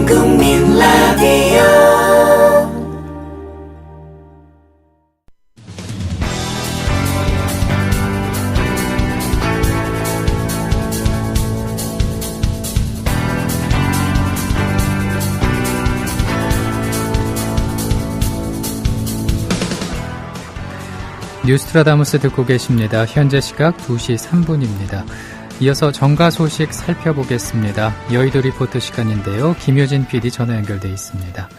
국민 라디오 뉴스트라다무스 듣고 계십니다. 현재 시각 2시 3분입니다. 이어서 정가 소식 살펴보겠습니다. 여의도 리포트 시간인데요. 김효진 PD 전화 연결돼 있습니다.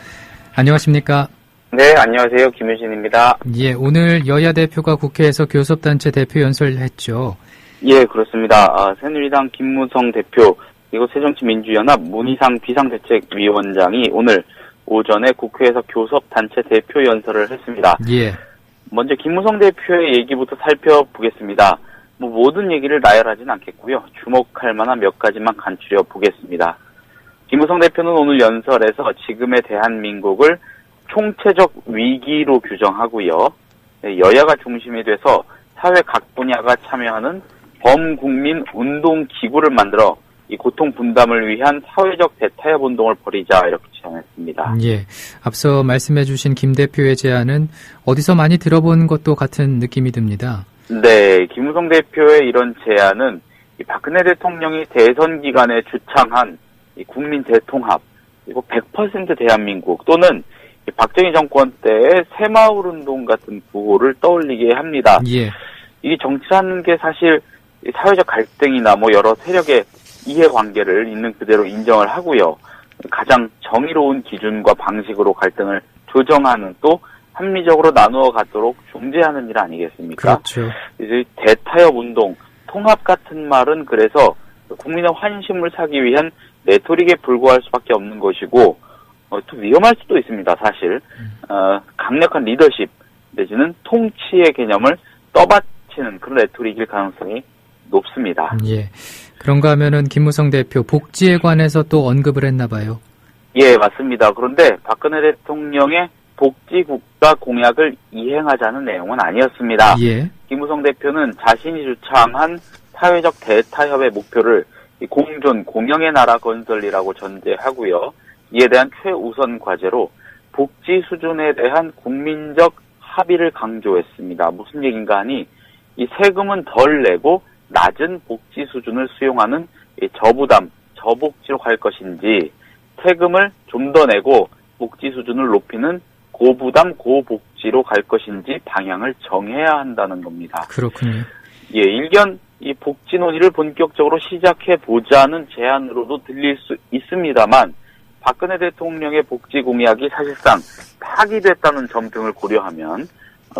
안녕하십니까? 네, 안녕하세요. 김효진입니다. 예, 오늘 여야 대표가 국회에서 교섭단체 대표 연설했죠. 예, 그렇습니다. 새누리당 김무성 대표 그리고 새정치민주연합 문희상 비상대책위원장이 오늘 오전에 국회에서 교섭단체 대표 연설을 했습니다. 예. 먼저 김무성 대표의 얘기부터 살펴보겠습니다. 모든 얘기를 나열하진 않겠고요. 주목할 만한 몇 가지만 간추려 보겠습니다. 김무성 대표는 오늘 연설에서 지금의 대한민국을 총체적 위기로 규정하고요. 여야가 중심이 돼서 사회 각 분야가 참여하는 범국민 운동기구를 만들어 이 고통 분담을 위한 사회적 대타협 운동을 벌이자 이렇게 제안했습니다. 예, 앞서 말씀해 주신 김 대표의 제안은 어디서 많이 들어본 것도 같은 느낌이 듭니다. 네, 김무성 대표의 이런 제안은 이 박근혜 대통령이 대선 기간에 주창한 이 국민 대통합 그리고 100% 대한민국 또는 이 박정희 정권 때의 새마을 운동 같은 구호를 떠올리게 합니다. 예. 이 정치라는 게 사실 사회적 갈등이나 여러 세력의 이해관계를 있는 그대로 인정을 하고요. 가장 정의로운 기준과 방식으로 갈등을 조정하는 또 합리적으로 나누어 가도록 중재하는 일 아니겠습니까? 그렇죠. 이제 대타협 운동, 통합 같은 말은 그래서 국민의 환심을 사기 위한 레토릭에 불과할 수밖에 없는 것이고 또 위험할 수도 있습니다. 사실 강력한 리더십 내지는 통치의 개념을 떠받치는 그런 레토릭일 가능성이 높습니다. 예. 그런가 하면은 김무성 대표 복지에 관해서 또 언급을 했나 봐요. 예, 맞습니다. 그런데 박근혜 대통령의 복지국가 공약을 이행하자는 내용은 아니었습니다. 예. 김무성 대표는 자신이 주창한 사회적 대타협의 목표를 공존, 공영의 나라 건설이라고 전제하고요. 이에 대한 최우선 과제로 복지 수준에 대한 국민적 합의를 강조했습니다. 무슨 얘기인가 하니 이 세금은 덜 내고 낮은 복지 수준을 수용하는 저부담, 저복지로 갈 것인지 세금을 좀 더 내고 복지 수준을 높이는 고부담, 고복지로 갈 것인지 방향을 정해야 한다는 겁니다. 그렇군요. 예, 일견 이 복지 논의를 본격적으로 시작해 보자는 제안으로도 들릴 수 있습니다만 박근혜 대통령의 복지 공약이 사실상 파기됐다는 점 등을 고려하면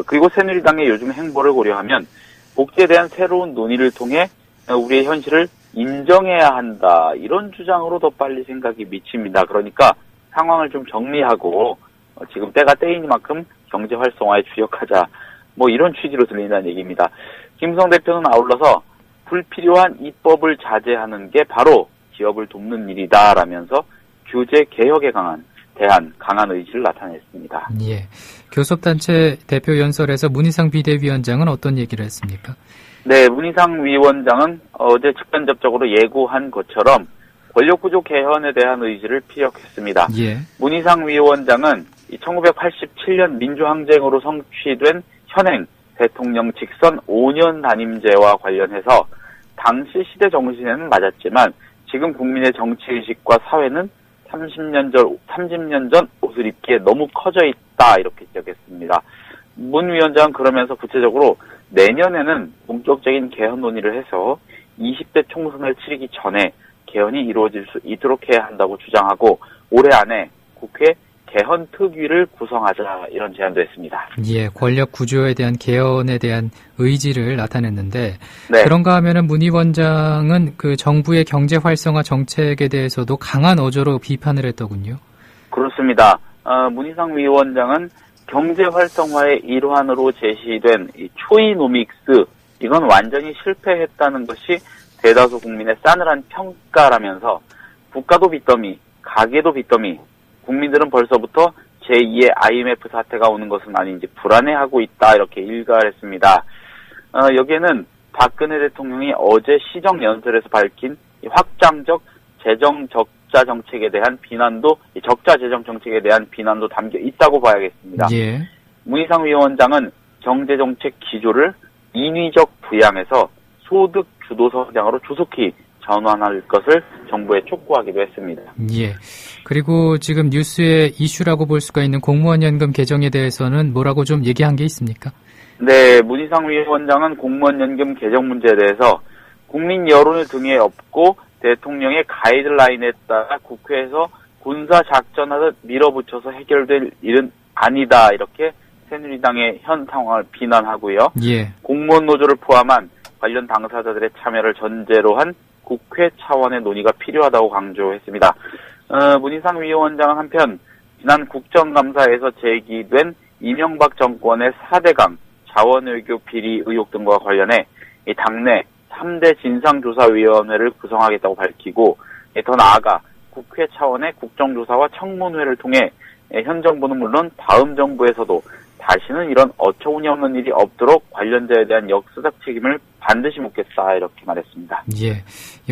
그리고 새누리당의 요즘 행보를 고려하면 복지에 대한 새로운 논의를 통해 우리의 현실을 인정해야 한다. 이런 주장으로 더 빨리 생각이 미칩니다. 그러니까 상황을 좀 정리하고 지금 때가 때이니만큼 경제 활성화에 주력하자. 이런 취지로 들린다는 얘기입니다. 김무성 대표는 아울러서 불필요한 입법을 자제하는 게 바로 기업을 돕는 일이다라면서 규제 개혁에 강한 의지를 나타냈습니다. 예. 교섭단체 대표 연설에서 문희상 비대위원장은 어떤 얘기를 했습니까? 네, 문희상 위원장은 어제 직간접적으로 예고한 것처럼 권력구조 개헌에 대한 의지를 피력했습니다. 예. 문희상 위원장은 1987년 민주항쟁으로 성취된 현행 대통령 직선 5년 단임제와 관련해서 당시 시대 정신에는 맞았지만 지금 국민의 정치의식과 사회는 30년 전 옷을 입기에 너무 커져 있다 이렇게 지적했습니다. 문 위원장은 그러면서 구체적으로 내년에는 본격적인 개헌 논의를 해서 20대 총선을 치르기 전에 개헌이 이루어질 수 있도록 해야 한다고 주장하고 올해 안에 국회 개헌 특위를 구성하자 이런 제안도 했습니다. 예, 권력 구조에 대한 개헌에 대한 의지를 나타냈는데 네. 그런가 하면은 문 위원장은 그 정부의 경제 활성화 정책에 대해서도 강한 어조로 비판을 했더군요. 그렇습니다. 문희상 위원장은 경제 활성화의 일환으로 제시된 이 초이노믹스 이건 완전히 실패했다는 것이 대다수 국민의 싸늘한 평가라면서 국가도 빚더미, 가계도 빚더미, 국민들은 벌써부터 제2의 IMF 사태가 오는 것은 아닌지 불안해하고 있다 이렇게 일갈했습니다. 여기에는 박근혜 대통령이 어제 시정연설에서 밝힌 확장적 재정 적자 정책에 대한 비난도, 적자 재정 정책에 대한 비난도 담겨 있다고 봐야겠습니다. 예. 문희상 위원장은 경제정책 기조를 인위적 부양해서 소득 주도 성장으로 조속히 전환할 것을 정부에 촉구하기도 했습니다. 예. 그리고 지금 뉴스의 이슈라고 볼 수가 있는 공무원 연금 개정에 대해서는 뭐라고 좀 얘기한 게 있습니까? 네, 문희상 위원장은 공무원 연금 개정 문제에 대해서 국민 여론을 등에 업고 대통령의 가이드라인에 따라 국회에서 군사 작전하듯 밀어붙여서 해결될 일은 아니다, 이렇게 새누리당의 현 상황을 비난하고요. 예. 공무원 노조를 포함한 관련 당사자들의 참여를 전제로 한 국회 차원의 논의가 필요하다고 강조했습니다. 문희상 위원장은 한편 지난 국정감사에서 제기된 이명박 정권의 4대강 자원외교 비리 의혹 등과 관련해 당내 3대 진상조사위원회를 구성하겠다고 밝히고, 더 나아가 국회 차원의 국정조사와 청문회를 통해 현 정부는 물론 다음 정부에서도 다시는 이런 어처구니 없는 일이 없도록 관련자에 대한 역사적 책임을 반드시 묻겠다, 이렇게 말했습니다. 예.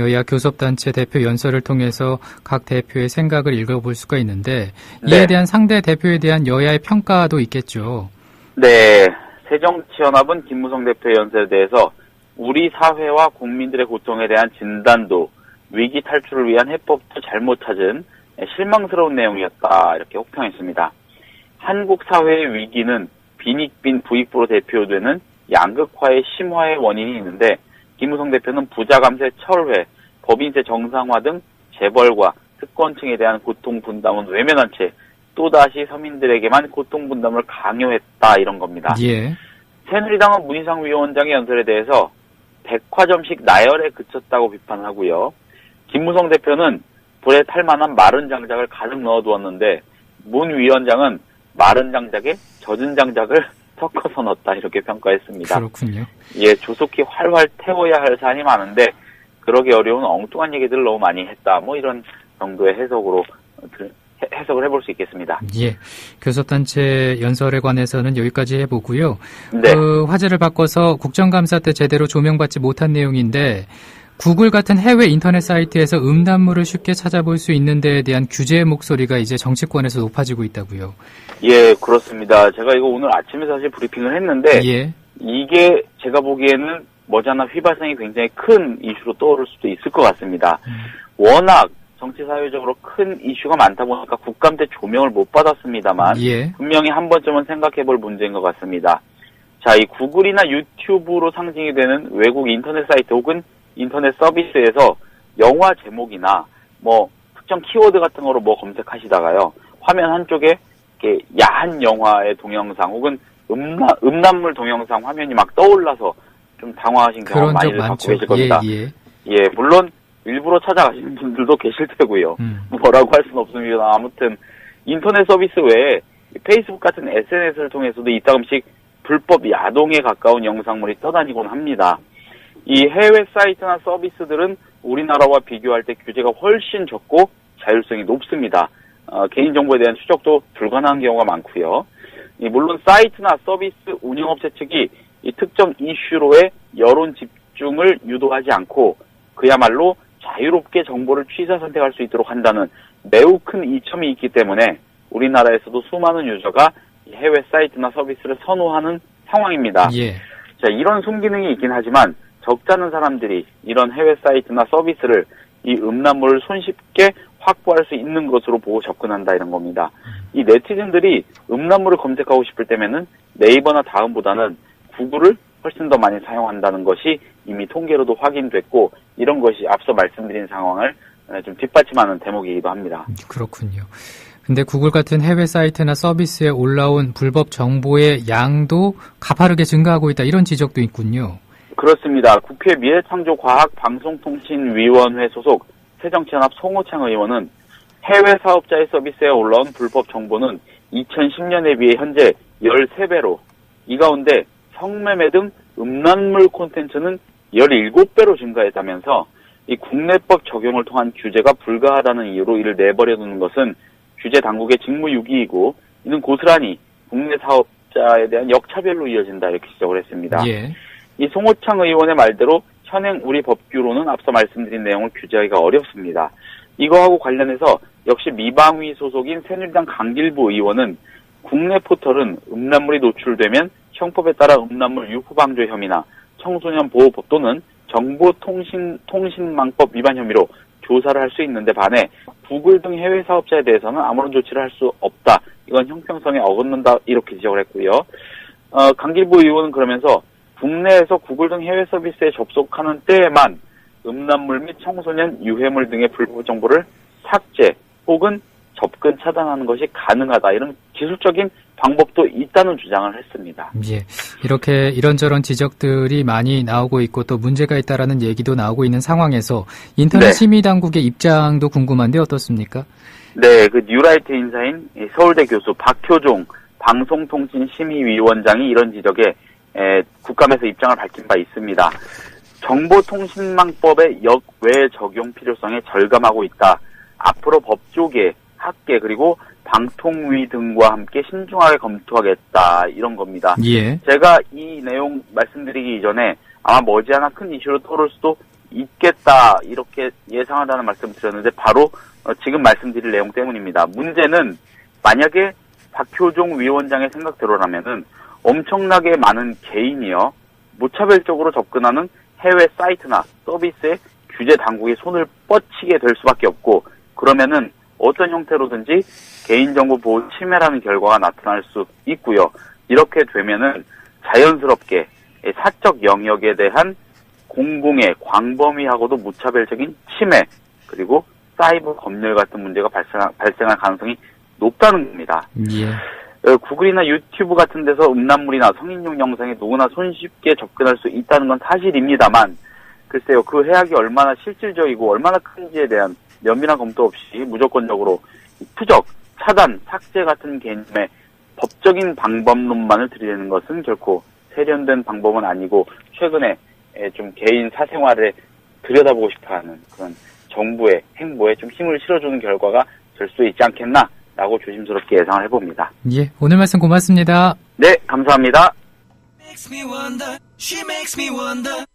여야 교섭단체 대표 연설을 통해서 각 대표의 생각을 읽어볼 수가 있는데, 이에 네. 대한 상대 대표에 대한 여야의 평가도 있겠죠. 네, 새정치연합은 김무성 대표의 연설에 대해서 우리 사회와 국민들의 고통에 대한 진단도, 위기 탈출을 위한 해법도 잘못 찾은 실망스러운 내용이었다, 이렇게 혹평했습니다. 한국 사회의 위기는 빈익빈 부익부로 대표되는 양극화의 심화의 원인이 있는데, 김무성 대표는 부자 감세 철회, 법인세 정상화 등 재벌과 특권층에 대한 고통 분담은 외면한 채 또다시 서민들에게만 고통 분담을 강요했다, 이런 겁니다. 예. 새누리당은 문희상 위원장의 연설에 대해서 백화점식 나열에 그쳤다고 비판하고요. 김무성 대표는 불에 탈 만한 마른 장작을 가득 넣어두었는데, 문 위원장은 마른 장작에 젖은 장작을 섞어서 넣었다, 이렇게 평가했습니다. 그렇군요. 예, 조속히 활활 태워야 할 사안이 많은데 그러기 어려운 엉뚱한 얘기들을 너무 많이 했다, 뭐 이런 정도의 해석을 해볼 수 있겠습니다. 예. 교섭단체 연설에 관해서는 여기까지 해보고요. 네. 화제를 바꿔서 국정감사 때 제대로 조명받지 못한 내용인데, 구글 같은 해외 인터넷 사이트에서 음란물을 쉽게 찾아볼 수 있는 데에 대한 규제의 목소리가 이제 정치권에서 높아지고 있다고요. 예, 그렇습니다. 제가 이거 오늘 아침에 사실 브리핑을 했는데, 예. 이게 제가 보기에는 머지않아 휘발성이 굉장히 큰 이슈로 떠오를 수도 있을 것 같습니다. 워낙 정치 사회적으로 큰 이슈가 많다 보니까 국감 때 조명을 못 받았습니다만, 예. 분명히 한 번쯤은 생각해 볼 문제인 것 같습니다. 자, 이 구글이나 유튜브로 상징이 되는 외국 인터넷 사이트 혹은 인터넷 서비스에서 영화 제목이나 뭐 특정 키워드 같은 거로 뭐 검색하시다가요, 화면 한쪽에 이렇게 야한 영화의 동영상 혹은 음란물 동영상 화면이 막 떠올라서 좀 당황하신 경험 많이들 갖고 계실 겁니다. 예. 예, 물론 일부러 찾아가시는 분들도 계실 테고요. 뭐라고 할 수는 없습니다. 아무튼 인터넷 서비스 외에 페이스북 같은 SNS를 통해서도 이따금씩 불법 야동에 가까운 영상물이 떠다니곤 합니다. 이 해외 사이트나 서비스들은 우리나라와 비교할 때 규제가 훨씬 적고 자율성이 높습니다. 개인정보에 대한 추적도 불가능한 경우가 많고요. 물론 사이트나 서비스 운영업체 측이 이 특정 이슈로의 여론 집중을 유도하지 않고 그야말로 자유롭게 정보를 취사 선택할 수 있도록 한다는 매우 큰 이점이 있기 때문에 우리나라에서도 수많은 유저가 해외 사이트나 서비스를 선호하는 상황입니다. 예. 자, 이런 순기능이 있긴 하지만 적잖은 사람들이 이런 해외 사이트나 서비스를 이 음란물을 손쉽게 확보할 수 있는 것으로 보고 접근한다, 이런 겁니다. 이 네티즌들이 음란물을 검색하고 싶을 때면은 네이버나 다음보다는 구글을 훨씬 더 많이 사용한다는 것이 이미 통계로도 확인됐고, 이런 것이 앞서 말씀드린 상황을 좀 뒷받침하는 대목이기도 합니다. 그렇군요. 근데 구글 같은 해외 사이트나 서비스에 올라온 불법 정보의 양도 가파르게 증가하고 있다, 이런 지적도 있군요. 그렇습니다. 국회 미래창조과학방송통신위원회 소속 새정치연합 송호창 의원은 해외 사업자의 서비스에 올라온 불법 정보는 2010년에 비해 현재 13배로, 이 가운데 성매매 등 음란물 콘텐츠는 17배로 증가했다면서 이 국내법 적용을 통한 규제가 불가하다는 이유로 이를 내버려두는 것은 규제 당국의 직무유기이고, 이는 고스란히 국내 사업자에 대한 역차별로 이어진다, 이렇게 지적을 했습니다. 예. 이 송호창 의원의 말대로 현행 우리 법규로는 앞서 말씀드린 내용을 규제하기가 어렵습니다. 이거하고 관련해서 역시 미방위 소속인 새누리당 강길부 의원은 국내 포털은 음란물이 노출되면 형법에 따라 음란물 유포 방조 혐의나 청소년 보호법 또는 정보통신망법 위반 혐의로 조사를 할 수 있는데 반해 구글 등 해외 사업자에 대해서는 아무런 조치를 할 수 없다. 이건 형평성에 어긋난다. 이렇게 지적을 했고요. 강길부 의원은 그러면서 국내에서 구글 등 해외 서비스에 접속하는 때에만 음란물 및 청소년 유해물 등의 불법 정보를 삭제 혹은 접근 차단하는 것이 가능하다. 이런 기술적인 방법도 있다는 주장을 했습니다. 예. 이렇게 이런저런 지적들이 많이 나오고 있고 또 문제가 있다라는 얘기도 나오고 있는 상황에서 인터넷 네. 심의 당국의 입장도 궁금한데 어떻습니까? 네, 그 뉴라이트 인사인 서울대 교수 박효종 방송통신심의위원장이 이런 지적에 국감에서 입장을 밝힌 바 있습니다. 정보통신망법의 역외 적용 필요성에 절감하고 있다. 앞으로 법조계, 학계 그리고 방통위 등과 함께 신중하게 검토하겠다. 이런 겁니다. 예. 제가 이 내용 말씀드리기 이전에 아마 머지않아 큰 이슈로 떠오를 수도 있겠다. 이렇게 예상한다는 말씀 드렸는데 바로 지금 말씀드릴 내용 때문입니다. 문제는 만약에 박효종 위원장의 생각대로라면은 엄청나게 많은 개인이요. 무차별적으로 접근하는 해외 사이트나 서비스에 규제 당국이 손을 뻗치게 될 수밖에 없고 그러면은 어떤 형태로든지 개인정보 보호 침해라는 결과가 나타날 수 있고요. 이렇게 되면은 자연스럽게 사적 영역에 대한 공공의 광범위하고도 무차별적인 침해 그리고 사이버 검열 같은 문제가 발생할 가능성이 높다는 겁니다. 예. 구글이나 유튜브 같은 데서 음란물이나 성인용 영상에 누구나 손쉽게 접근할 수 있다는 건 사실입니다만 글쎄요. 그 해악이 얼마나 실질적이고 얼마나 큰지에 대한 면밀한 검토 없이 무조건적으로 투적, 차단, 삭제 같은 개념의 법적인 방법론만을 들이대는 것은 결코 세련된 방법은 아니고 최근에 좀 개인 사생활에 들여다보고 싶어하는 그런 정부의 행보에 좀 힘을 실어주는 결과가 될 수 있지 않겠나라고 조심스럽게 예상을 해봅니다. 예, 오늘 말씀 고맙습니다. 네, 감사합니다. Makes me wonder, she makes me wonder.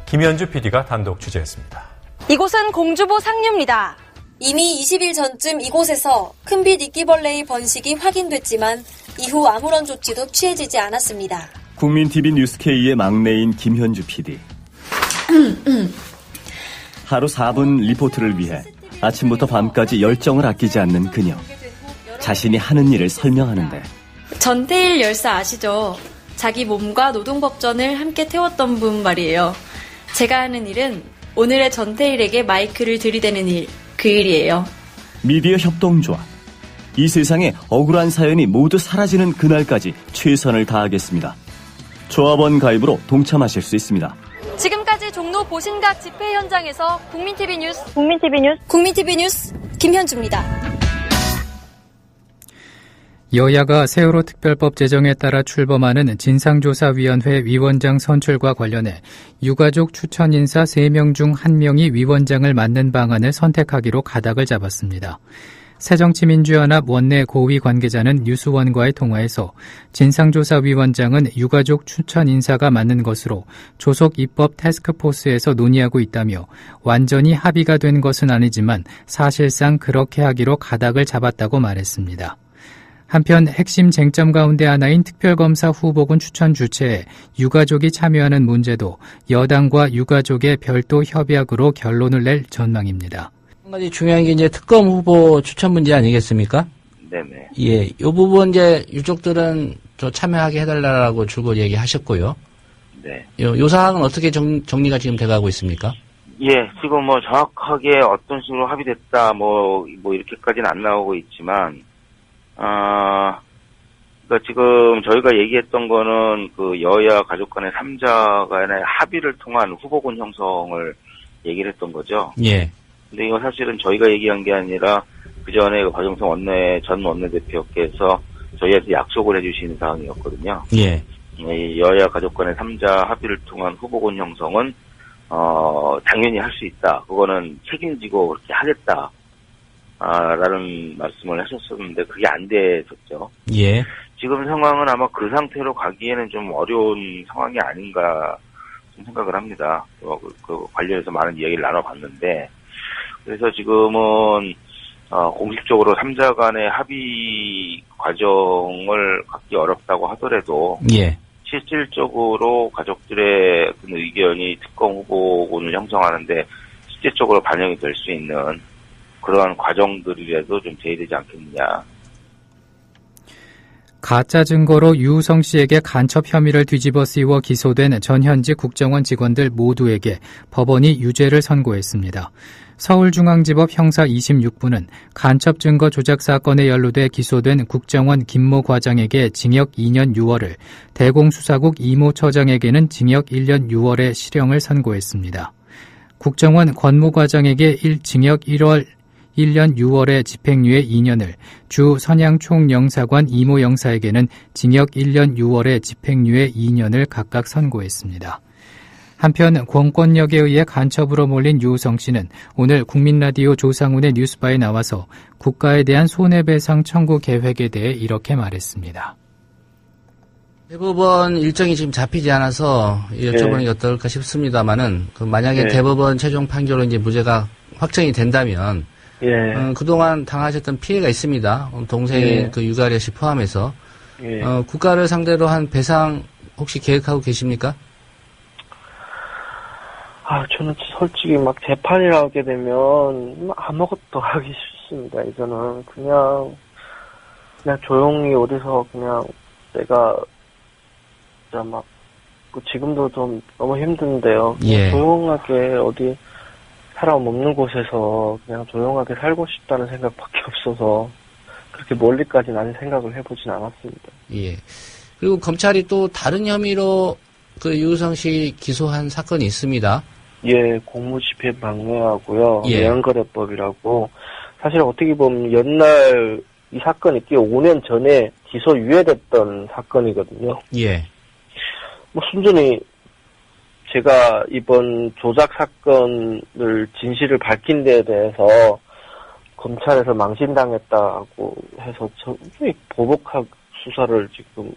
김현주 PD가 단독 취재했습니다. 이곳은 공주보 상류입니다. 이미 20일 전쯤 이곳에서 큰빛 이끼벌레의 번식이 확인됐지만 이후 아무런 조치도 취해지지 않았습니다. 국민TV 뉴스K의 막내인 김현주 PD. 하루 4분 리포트를 위해 아침부터 밤까지 열정을 아끼지 않는 그녀. 자신이 하는 일을 설명하는데. 전태일 열사 아시죠? 자기 몸과 노동법전을 함께 태웠던 분 말이에요. 제가 하는 일은 오늘의 전태일에게 마이크를 들이대는 일, 그 일이에요. 미디어 협동조합. 이 세상에 억울한 사연이 모두 사라지는 그날까지 최선을 다하겠습니다. 조합원 가입으로 동참하실 수 있습니다. 지금까지 종로 보신각 집회 현장에서 국민TV 뉴스 김현주입니다. 여야가 세월호 특별법 제정에 따라 출범하는 진상조사위원회 위원장 선출과 관련해 유가족 추천 인사 3명 중 1명이 위원장을 맡는 방안을 선택하기로 가닥을 잡았습니다. 새정치민주연합 원내 고위 관계자는 뉴스원과의 통화에서 진상조사위원장은 유가족 추천 인사가 맞는 것으로 조속 입법 태스크포스에서 논의하고 있다며 완전히 합의가 된 것은 아니지만 사실상 그렇게 하기로 가닥을 잡았다고 말했습니다. 한편 핵심 쟁점 가운데 하나인 특별검사 후보군 추천 주체에 유가족이 참여하는 문제도 여당과 유가족의 별도 협약으로 결론을 낼 전망입니다. 한 가지 중요한 게 이제 특검 후보 추천 문제 아니겠습니까? 네네. 예, 이 부분 이제 유족들은 저 참여하게 해달라고 줄곧 얘기하셨고요. 네. 요 사항은 어떻게 정리가 지금 돼가고 있습니까? 예, 지금 뭐 정확하게 어떤 식으로 합의됐다, 뭐 이렇게까지는 안 나오고 있지만, 그러니까 지금 저희가 얘기했던 거는 그 여야 가족 간의 3자 간의 합의를 통한 후보군 형성을 얘기를 했던 거죠. 예. 근데 이거 사실은 저희가 얘기한 게 아니라 그 전에 그 박영선 전 원내대표께서 저희한테 약속을 해주신 사항이었거든요. 예. 여야 가족 간의 3자 합의를 통한 후보군 형성은 당연히 할 수 있다. 그거는 책임지고 그렇게 하겠다. 라는 말씀을 하셨었는데 그게 안 됐었죠. 예. 지금 상황은 아마 그 상태로 가기에는 좀 어려운 상황이 아닌가 생각을 합니다. 그 관련해서 많은 이야기를 나눠봤는데, 그래서 지금은 공식적으로 3자 간의 합의 과정을 갖기 어렵다고 하더라도 예. 실질적으로 가족들의 그 의견이 특검 후보군을 형성하는데 실질적으로 반영이 될 수 있는 그러한 과정들이라도 좀 제외되지 않겠느냐. 가짜 증거로 유우성 씨에게 간첩 혐의를 뒤집어 씌워 기소된 전현직 국정원 직원들 모두에게 법원이 유죄를 선고했습니다. 서울중앙지법 형사 26부는 간첩 증거 조작 사건에 연루돼 기소된 국정원 김모 과장에게 징역 2년 6월을, 대공수사국 이모 처장에게는 징역 1년 6월의 실형을 선고했습니다. 국정원 권모 과장에게 징역 1년 6월의 집행유예 2년을, 주 선양 총영사관 이모 영사에게는 징역 1년 6월의 집행유예 2년을 각각 선고했습니다. 한편 공권력에 의해 간첩으로 몰린 유우성 씨는 오늘 국민라디오 조상훈의 뉴스바에 나와서 국가에 대한 손해배상 청구 계획에 대해 이렇게 말했습니다. 대법원 일정이 지금 잡히지 않아서 여쭤보는 게 어떨까 싶습니다만은, 만약에 대법원 최종 판결로 이제 무죄가 확정이 된다면, 그동안 당하셨던 피해가 있습니다. 동생인 그 유가려 씨 포함해서, 국가를 상대로 한 배상 혹시 계획하고 계십니까? 저는 솔직히 막 재판이라 하게 되면 아무것도 하기 싫습니다. 이제는 그냥 조용히 어디서 그냥 내가 진짜 막 지금도 좀 너무 힘든데요. 조용하게 어디 사람 없는 곳에서 그냥 조용하게 살고 싶다는 생각밖에 없어서 그렇게 멀리까지 나는 생각을 해보진 않았습니다. 예. 그리고 검찰이 또 다른 혐의로 그 유우성 씨 기소한 사건이 있습니다. 예, 공무집행 방해하고요. 외환거래법이라고. 사실 어떻게 보면 옛날 이 사건이 5년 전에 기소 유예됐던 사건이거든요. 예. 순전히 제가 이번 조작 사건을 진실을 밝힌 데에 대해서 검찰에서 망신당했다고 해서 전부 보복학 수사를 지금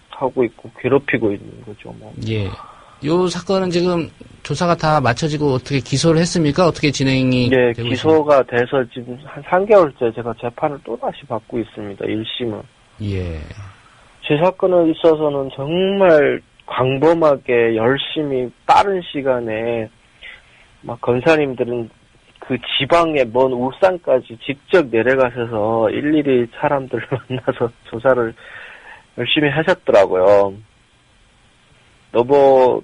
하고 있고 괴롭히고 있는 거죠. 예. 요 사건은 지금 조사가 다 마쳐지고 어떻게 기소를 했습니까? 어떻게 진행이 되고 있습니까? 기소가 돼서 지금 한 3개월째 제가 재판을 또다시 받고 있습니다. 1심은. 예. 제 사건에 있어서는 정말 광범하게 열심히 빠른 시간에 막 검사님들은 그 지방의 먼 울산까지 직접 내려가셔서 일일이 사람들을 만나서 조사를 열심히 하셨더라고요. 너무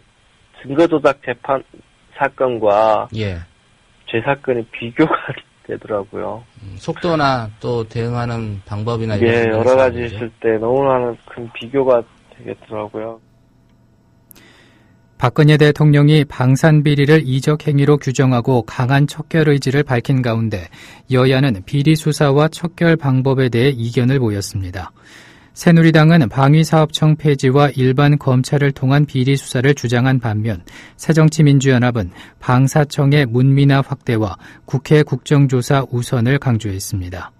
증거조작 재판 사건과 제 사건이 비교가 되더라고요. 속도나 또 대응하는 방법이나 여러 가지 있을 때 너무나 큰 비교가 되겠더라고요. 박근혜 대통령이 방산비리를 이적 행위로 규정하고 강한 척결 의지를 밝힌 가운데 여야는 비리 수사와 척결 방법에 대해 이견을 보였습니다. 새누리당은 방위사업청 폐지와 일반 검찰을 통한 비리 수사를 주장한 반면 새정치민주연합은 방사청의 문민화 확대와 국회 국정조사 우선을 강조했습니다.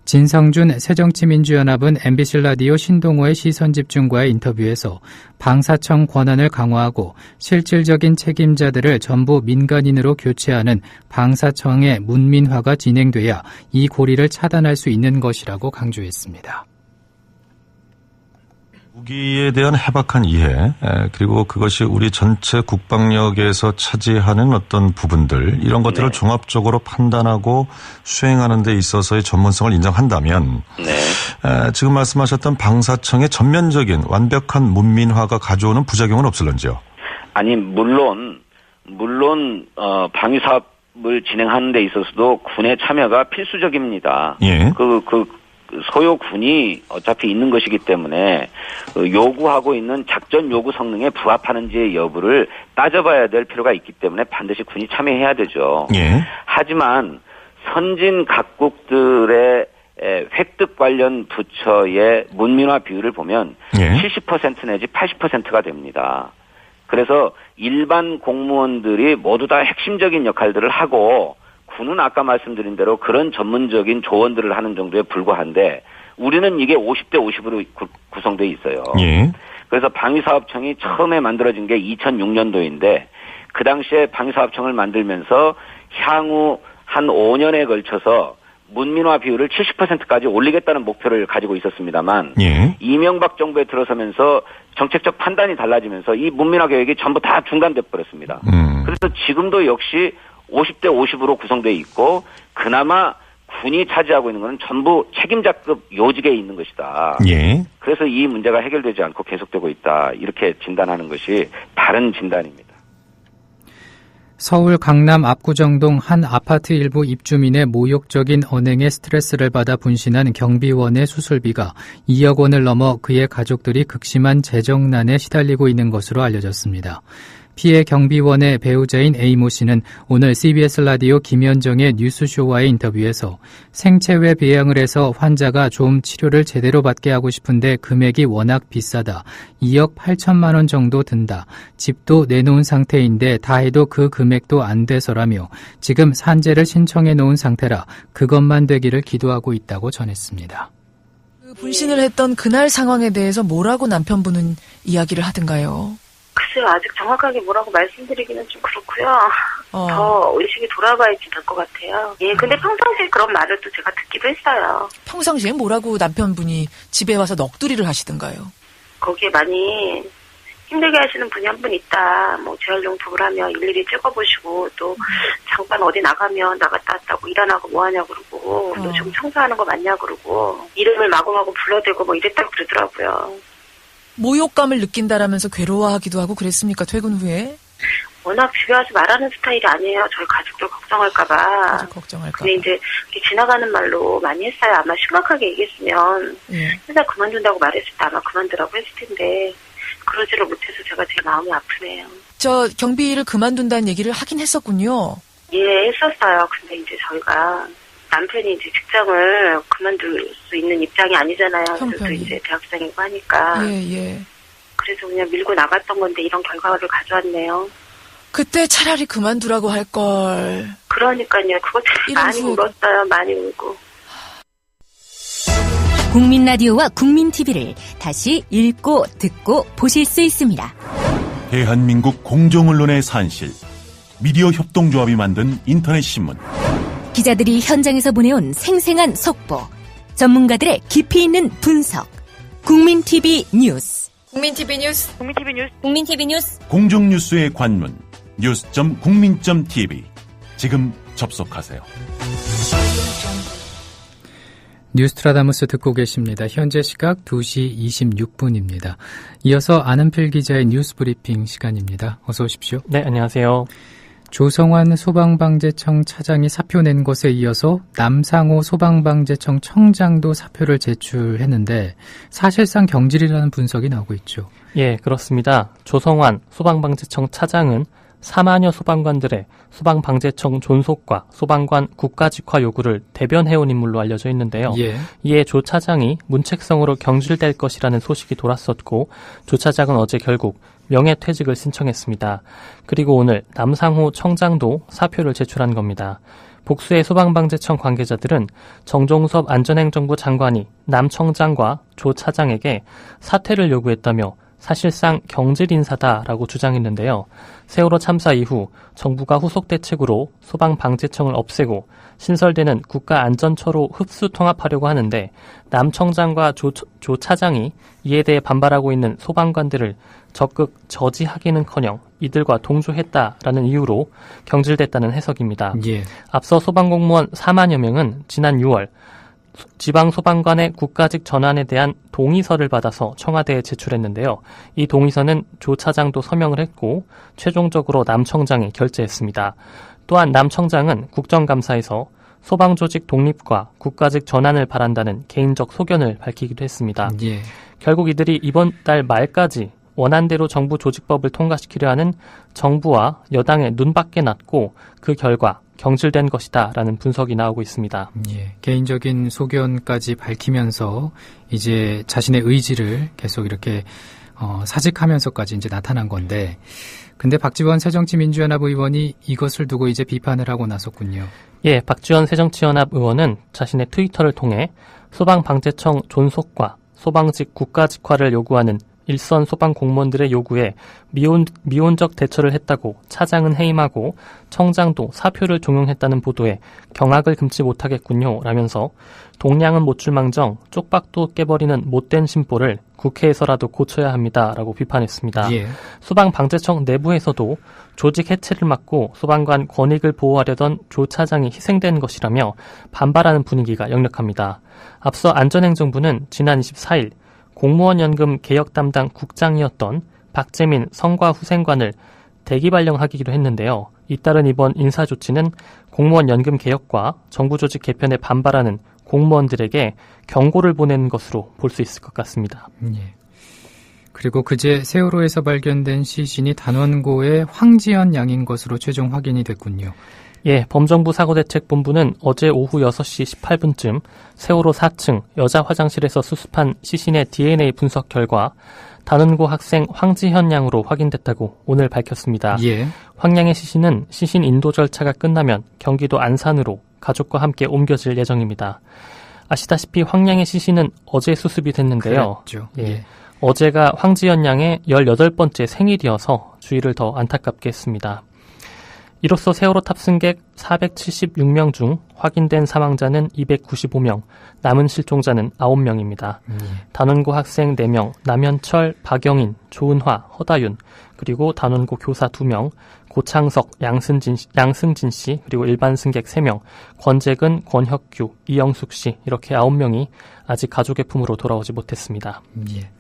진성준 새정치민주연합은 MBC 라디오 신동호의 시선집중과의 인터뷰에서 방사청 권한을 강화하고 실질적인 책임자들을 전부 민간인으로 교체하는 방사청의 문민화가 진행돼야 이 고리를 차단할 수 있는 것이라고 강조했습니다. 무기에 대한 해박한 이해, 그리고 그것이 우리 전체 국방력에서 차지하는 어떤 부분들, 이런 것들을 종합적으로 판단하고 수행하는 데 있어서의 전문성을 인정한다면 지금 말씀하셨던 방사청의 전면적인 완벽한 문민화가 가져오는 부작용은 없을런지요? 아니, 물론 방위사업을 진행하는 데 있어서도 군의 참여가 필수적입니다. 소요군이 어차피 있는 것이기 때문에 요구하고 있는 작전 요구 성능에 부합하는지의 여부를 따져봐야 될 필요가 있기 때문에 반드시 군이 참여해야 되죠. 하지만 선진 각국들의 획득 관련 부처의 문민화 비율을 보면 70% 내지 80%가 됩니다. 그래서 일반 공무원들이 모두 다 핵심적인 역할들을 하고 군은 아까 말씀드린 대로 그런 전문적인 조언들을 하는 정도에 불과한데 우리는 이게 50대 50으로 구성되어 있어요. 그래서 방위사업청이 처음에 만들어진 게 2006년도인데 그 당시에 방위사업청을 만들면서 향후 한 5년에 걸쳐서 문민화 비율을 70%까지 올리겠다는 목표를 가지고 있었습니다만 예. 이명박 정부에 들어서면서 정책적 판단이 달라지면서 이 문민화 계획이 전부 다 중단돼 버렸습니다. 그래서 지금도 역시 50대 50으로 구성되어 있고 그나마 군이 차지하고 있는 것은 전부 책임자급 요직에 있는 것이다. 예. 그래서 이 문제가 해결되지 않고 계속되고 있다. 이렇게 진단하는 것이 바른 진단입니다. 서울 강남 압구정동 한 아파트 일부 입주민의 모욕적인 언행에 스트레스를 받아 분신한 경비원의 수술비가 2억 원을 넘어 그의 가족들이 극심한 재정난에 시달리고 있는 것으로 알려졌습니다. 피해 경비원의 배우자인 A모 씨는 오늘 CBS 라디오 김현정의 뉴스쇼와의 인터뷰에서 생체외 배양을 해서 환자가 좀 치료를 제대로 받게 하고 싶은데 금액이 워낙 비싸다. 2억 8천만 원 정도 든다. 집도 내놓은 상태인데 다 해도 그 금액도 안 돼서라며 지금 산재를 신청해 놓은 상태라 그것만 되기를 기도하고 있다고 전했습니다. 그 분신을 했던 그날 상황에 대해서 뭐라고 남편분은 이야기를 하던가요? 글쎄요, 아직 정확하게 뭐라고 말씀드리기는 좀 그렇고요. 더 의식이 돌아봐야지 될 것 같아요. 예, 근데 평상시에 그런 말을 또 제가 듣기도 했어요. 평상시에 뭐라고 남편분이 집에 와서 넋두리를 하시던가요? 거기에 많이 힘들게 하시는 분이 한 분 있다. 뭐 재활용품을 하며 일일이 찍어보시고 또 잠깐 어디 나가면 나갔다 왔다고 일 안 하고 뭐 하냐 그러고 또 지금 청소하는 거 맞냐 그러고 이름을 마구마구 불러대고 뭐 이랬다고 그러더라고요. 모욕감을 느낀다라면서 괴로워하기도 하고 그랬습니까? 퇴근 후에? 워낙 비교하지 말하는 스타일이 아니에요. 저희 가족들 걱정할까봐. 가족 걱정할까봐. 근데 이제 지나가는 말로 많이 했어요. 아마 심각하게 얘기했으면 회사 그만둔다고 말했을 때 아마 그만두라고 했을 텐데 그러지를 못해서 제가 제일 마음이 아프네요. 저 경비를 그만둔다는 얘기를 하긴 했었군요. 예, 했었어요. 근데 이제 저희가 남편이 이제 직장을 그만둘 수 있는 입장이 아니잖아요. 저도 이제 대학생이고 하니까. 예. 그래서 그냥 밀고 나갔던 건데 이런 결과를 가져왔네요. 그때 차라리 그만두라고 할 걸. 그러니까요. 그것 때문에 많이 울었어요. 많이 울고. 국민 라디오와 국민 TV를 다시 읽고 듣고 보실 수 있습니다. 대한민국 공정언론의 산실. 미디어 협동조합이 만든 인터넷 신문. 기자들이 현장에서 보내온 생생한 속보, 전문가들의 깊이 있는 분석. 국민TV 뉴스. 국민TV 뉴스. 국민TV 뉴스. 국민TV 뉴스. 공정뉴스의 관문 news.국민.tv. 지금 접속하세요. 뉴스트라다무스 듣고 계십니다. 현재 시각 2시 26분입니다. 이어서 안은필 기자의 뉴스 브리핑 시간입니다. 어서 오십시오. 네, 안녕하세요. 조성환 소방방재청 차장이 사표 낸 것에 이어서 남상호 소방방재청 청장도 사표를 제출했는데 사실상 경질이라는 분석이 나오고 있죠. 예, 그렇습니다. 조성환 소방방재청 차장은 4만여 소방관들의 소방방재청 존속과 소방관 국가직화 요구를 대변해온 인물로 알려져 있는데요. 예. 이에 조 차장이 문책성으로 경질될 것이라는 소식이 돌았었고 조 차장은 어제 결국 명예퇴직을 신청했습니다. 그리고 오늘 남상호 청장도 사표를 제출한 겁니다. 복수의 소방방재청 관계자들은 정종섭 안전행정부 장관이 남 청장과 조 차장에게 사퇴를 요구했다며 사실상 경질 인사다라고 주장했는데요. 세월호 참사 이후 정부가 후속 대책으로 소방방재청을 없애고 신설되는 국가안전처로 흡수 통합하려고 하는데 남 청장과 조 차장이 이에 대해 반발하고 있는 소방관들을 적극 저지하기는커녕 이들과 동조했다라는 이유로 경질됐다는 해석입니다. 예. 앞서 소방공무원 4만여 명은 지난 6월 지방소방관의 국가직 전환에 대한 동의서를 받아서 청와대에 제출했는데요. 이 동의서는 조 차장도 서명을 했고 최종적으로 남 청장이 결재했습니다. 또한 남 청장은 국정감사에서 소방조직 독립과 국가직 전환을 바란다는 개인적 소견을 밝히기도 했습니다. 예. 결국 이들이 이번 달 말까지 원안대로 정부 조직법을 통과시키려 하는 정부와 여당의 눈밖에 났고 그 결과 경질된 것이다라는 분석이 나오고 있습니다. 예, 개인적인 소견까지 밝히면서 이제 자신의 의지를 계속 이렇게 사직하면서까지 이제 나타난 건데, 근데 박지원 새정치민주연합 의원이 이것을 두고 이제 비판을 하고 나섰군요. 예, 박지원 새정치연합 의원은 자신의 트위터를 통해 소방방재청 존속과 소방직 국가직화를 요구하는 일선 소방 공무원들의 요구에 미온적 대처를 했다고 차장은 해임하고 청장도 사표를 종용했다는 보도에 경악을 금치 못하겠군요 라면서 동량은 못 줄망정 쪽박도 깨버리는 못된 심보를 국회에서라도 고쳐야 합니다 라고 비판했습니다. 예. 소방방재청 내부에서도 조직 해체를 막고 소방관 권익을 보호하려던 조 차장이 희생된 것이라며 반발하는 분위기가 역력합니다. 앞서 안전행정부는 지난 24일 공무원 연금 개혁 담당 국장이었던 박재민 성과후생관을 대기 발령하기로 했는데요. 잇따른 이번 인사조치는 공무원 연금 개혁과 정부 조직 개편에 반발하는 공무원들에게 경고를 보낸 것으로 볼 수 있을 것 같습니다. 예. 그리고 그제 세월호에서 발견된 시신이 단원고의 황지연 양인 것으로 최종 확인이 됐군요. 예, 범정부 사고대책본부는 어제 오후 6시 18분쯤 세월호 4층 여자 화장실에서 수습한 시신의 DNA 분석 결과 단원고 학생 황지현 양으로 확인됐다고 오늘 밝혔습니다. 예. 황 양의 시신은 시신 인도 절차가 끝나면 경기도 안산으로 가족과 함께 옮겨질 예정입니다. 아시다시피 황 양의 시신은 어제 수습이 됐는데요. 그랬죠. 예. 예. 어제가 황지현 양의 18번째 생일이어서 주의를 더 안타깝게 했습니다. 이로써 세월호 탑승객 476명 중 확인된 사망자는 295명, 남은 실종자는 9명입니다. 단원고 학생 4명, 남현철, 박영인, 조은화, 허다윤, 그리고 단원고 교사 2명, 고창석, 양승진 씨, 그리고 일반 승객 3명, 권재근, 권혁규, 이영숙 씨 이렇게 9명이 아직 가족의 품으로 돌아오지 못했습니다. 예.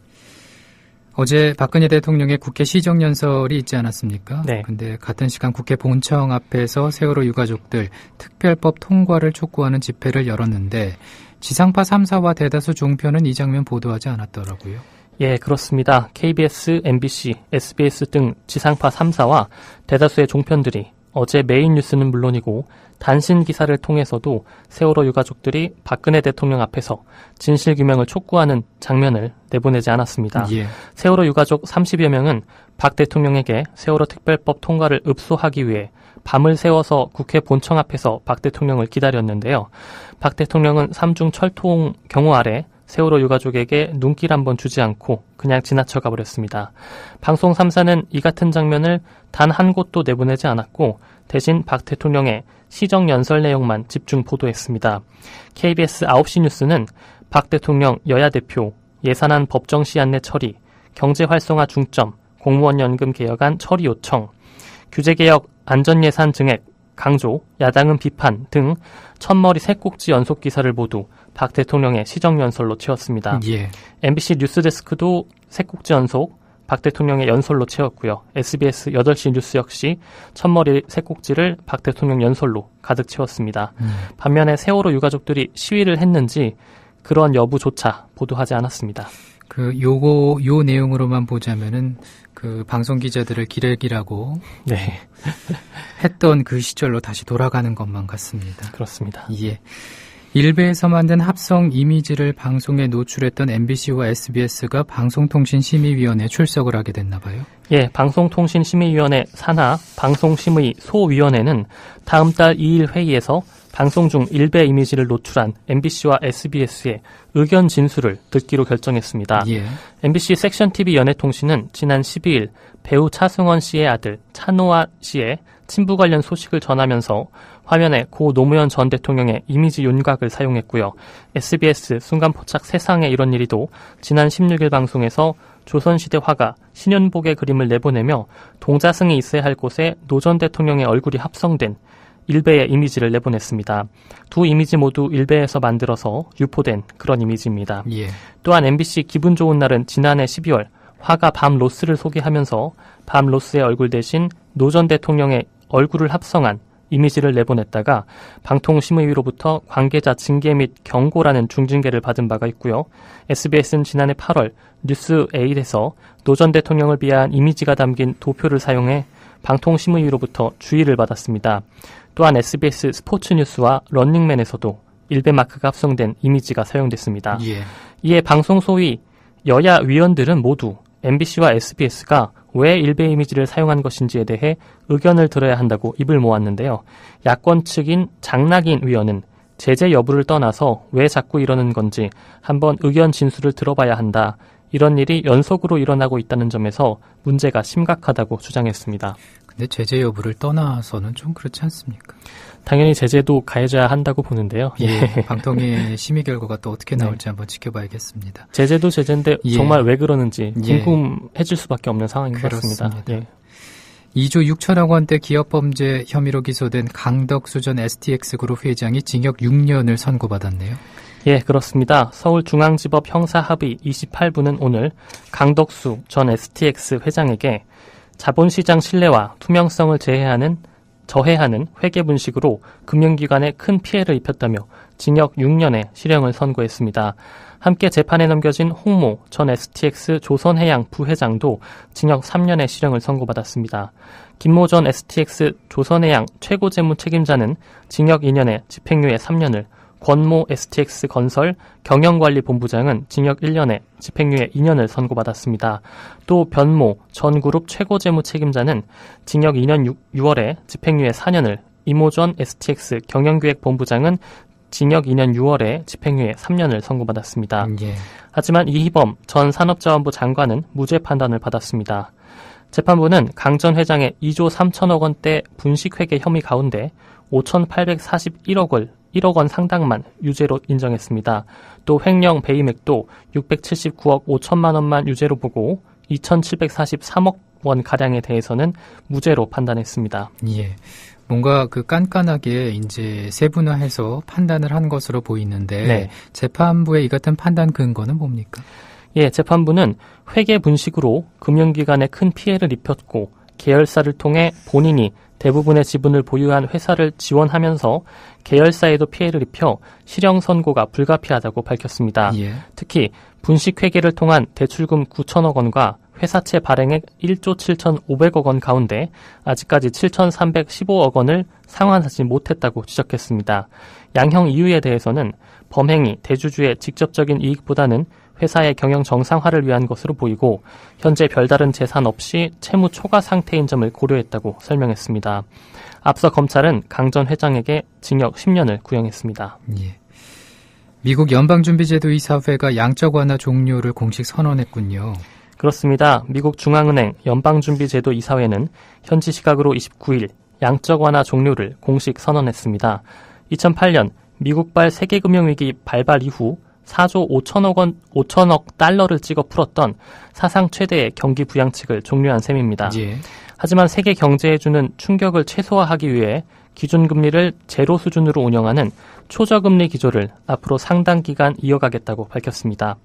어제 박근혜 대통령의 국회 시정연설이 있지 않았습니까? 네. 근데 같은 시간 국회 본청 앞에서 세월호 유가족들 특별법 통과를 촉구하는 집회를 열었는데 지상파 3사와 대다수 종편은 이 장면 보도하지 않았더라고요. 예, 그렇습니다. KBS, MBC, SBS 등 지상파 3사와 대다수의 종편들이 어제 메인 뉴스는 물론이고 단신 기사를 통해서도 세월호 유가족들이 박근혜 대통령 앞에서 진실규명을 촉구하는 장면을 내보내지 않았습니다. 예. 세월호 유가족 30여 명은 박 대통령에게 세월호 특별법 통과를 읍소하기 위해 밤을 새워서 국회 본청 앞에서 박 대통령을 기다렸는데요. 박 대통령은 삼중 철통 경호 아래 세월호 유가족에게 눈길 한번 주지 않고 그냥 지나쳐 가버렸습니다. 방송 3사는 이 같은 장면을 단 한 곳도 내보내지 않았고 대신 박 대통령의 시정연설 내용만 집중 보도했습니다. KBS 9시 뉴스는 박 대통령 여야 대표 예산안 법정 시한 내 처리, 경제활성화 중점, 공무원 연금 개혁안 처리 요청, 규제개혁 안전예산 증액 강조, 야당은 비판 등 첫머리 세 꼭지 연속 기사를 모두 박 대통령의 시정연설로 채웠습니다. 예. MBC 뉴스데스크도 세 꼭지 연속 박 대통령의 연설로 채웠고요. SBS 8시 뉴스 역시 첫머리 세 꼭지를 박 대통령 연설로 가득 채웠습니다. 반면에 세월호 유가족들이 시위를 했는지 그런 여부조차 보도하지 않았습니다. 요 내용으로만 보자면은 그 방송 기자들을 기레기라고 네. 했던 그 시절로 다시 돌아가는 것만 같습니다. 그렇습니다. 예. 일베에서 만든 합성 이미지를 방송에 노출했던 MBC와 SBS가 방송통신심의위원회에 출석을 하게 됐나 봐요. 예, 방송통신심의위원회 산하 방송심의 소위원회는 다음 달 2일 회의에서 방송 중 일베 이미지를 노출한 MBC와 SBS의 의견 진술을 듣기로 결정했습니다. 예. MBC 섹션TV 연예통신은 지난 12일 배우 차승원 씨의 아들 차노아 씨의 친부 관련 소식을 전하면서 화면에 고 노무현 전 대통령의 이미지 윤곽을 사용했고요. SBS 순간포착 세상에 이런 일이도 지난 16일 방송에서 조선시대 화가 신윤복의 그림을 내보내며 동자승이 있어야 할 곳에 노 전 대통령의 얼굴이 합성된 일베의 이미지를 내보냈습니다. 두 이미지 모두 일베에서 만들어서 유포된 그런 이미지입니다. 예. 또한 MBC 기분 좋은 날은 지난해 12월 화가 밤 로스를 소개하면서 밤 로스의 얼굴 대신 노 전 대통령의 얼굴을 합성한 이미지를 내보냈다가 방통심의위로부터 관계자 징계 및 경고라는 중징계를 받은 바가 있고요. SBS는 지난해 8월 뉴스8에서 노 전 대통령을 비하한 이미지가 담긴 도표를 사용해 방통심의위로부터 주의를 받았습니다. 또한 SBS 스포츠뉴스와 런닝맨에서도 일베 마크가 합성된 이미지가 사용됐습니다. 예. 이에 방송 소위 여야 위원들은 모두 MBC와 SBS가 왜 일베 이미지를 사용한 것인지에 대해 의견을 들어야 한다고 입을 모았는데요. 야권 측인 장낙인 위원은 제재 여부를 떠나서 왜 자꾸 이러는 건지 한번 의견 진술을 들어봐야 한다. 이런 일이 연속으로 일어나고 있다는 점에서 문제가 심각하다고 주장했습니다. 근데 제재 여부를 떠나서는 좀 그렇지 않습니까? 당연히 제재도 가해져야 한다고 보는데요. 예, 방통위 심의 결과가 또 어떻게 나올지 한번 지켜봐야겠습니다. 제재도 제재인데 정말 왜 그러는지 궁금해질 수밖에 없는 상황인 것 같습니다. 예. 2조 6천억 원대 기업범죄 혐의로 기소된 강덕수 전 STX그룹 회장이 징역 6년을 선고받았네요. 예, 그렇습니다. 서울중앙지법 형사합의 28부는 오늘 강덕수 전 STX 회장에게 자본시장 신뢰와 투명성을 저해하는 회계분식으로 금융기관에 큰 피해를 입혔다며 징역 6년의 실형을 선고했습니다. 함께 재판에 넘겨진 홍모 전 STX 조선해양 부회장도 징역 3년의 실형을 선고받았습니다. 김모 전 STX 조선해양 최고재무 책임자는 징역 2년에 집행유예 3년을, 권모 STX 건설 경영관리본부장은 징역 1년에 집행유예 2년을 선고받았습니다. 또 변모 전 그룹 최고재무 책임자는 징역 2년 6월에 집행유예 4년을, 이모 전 STX 경영기획본부장은 징역 2년 6월에 집행유예 3년을 선고받았습니다. 하지만 이희범 전 산업자원부 장관은 무죄 판단을 받았습니다. 재판부는 강 전 회장의 2조 3천억 원대 분식회계 혐의 가운데 5,841억 원 상당만 유죄로 인정했습니다. 또 횡령 배임액도 679억 5천만 원만 유죄로 보고 2,743억 원 가량에 대해서는 무죄로 판단했습니다. 예. 뭔가 깐깐하게 이제 세분화해서 판단을 한 것으로 보이는데 재판부의 이 같은 판단 근거는 뭡니까? 예, 재판부는 회계 분식으로 금융기관에 큰 피해를 입혔고 계열사를 통해 본인이 대부분의 지분을 보유한 회사를 지원하면서 계열사에도 피해를 입혀 실형 선고가 불가피하다고 밝혔습니다. 특히 분식회계를 통한 대출금 9천억 원과 회사채 발행액 1조 7,500억 원 가운데 아직까지 7,315억 원을 상환하지 못했다고 지적했습니다. 양형 이유에 대해서는 범행이 대주주의 직접적인 이익보다는 회사의 경영 정상화를 위한 것으로 보이고 현재 별다른 재산 없이 채무 초과 상태인 점을 고려했다고 설명했습니다. 앞서 검찰은 강 전 회장에게 징역 10년을 구형했습니다. 예. 미국 연방준비제도 이사회가 양적 완화 종료를 공식 선언했군요. 그렇습니다. 미국 중앙은행 연방준비제도 이사회는 현지 시각으로 29일 양적 완화 종료를 공식 선언했습니다. 2008년 미국발 세계금융위기 발발 이후 4조 5천억 달러를 찍어 풀었던 사상 최대의 경기 부양책을 종료한 셈입니다. 하지만 세계 경제에 주는 충격을 최소화하기 위해 기준금리를 제로 수준으로 운영하는 초저금리 기조를 앞으로 상당 기간 이어가겠다고 밝혔습니다.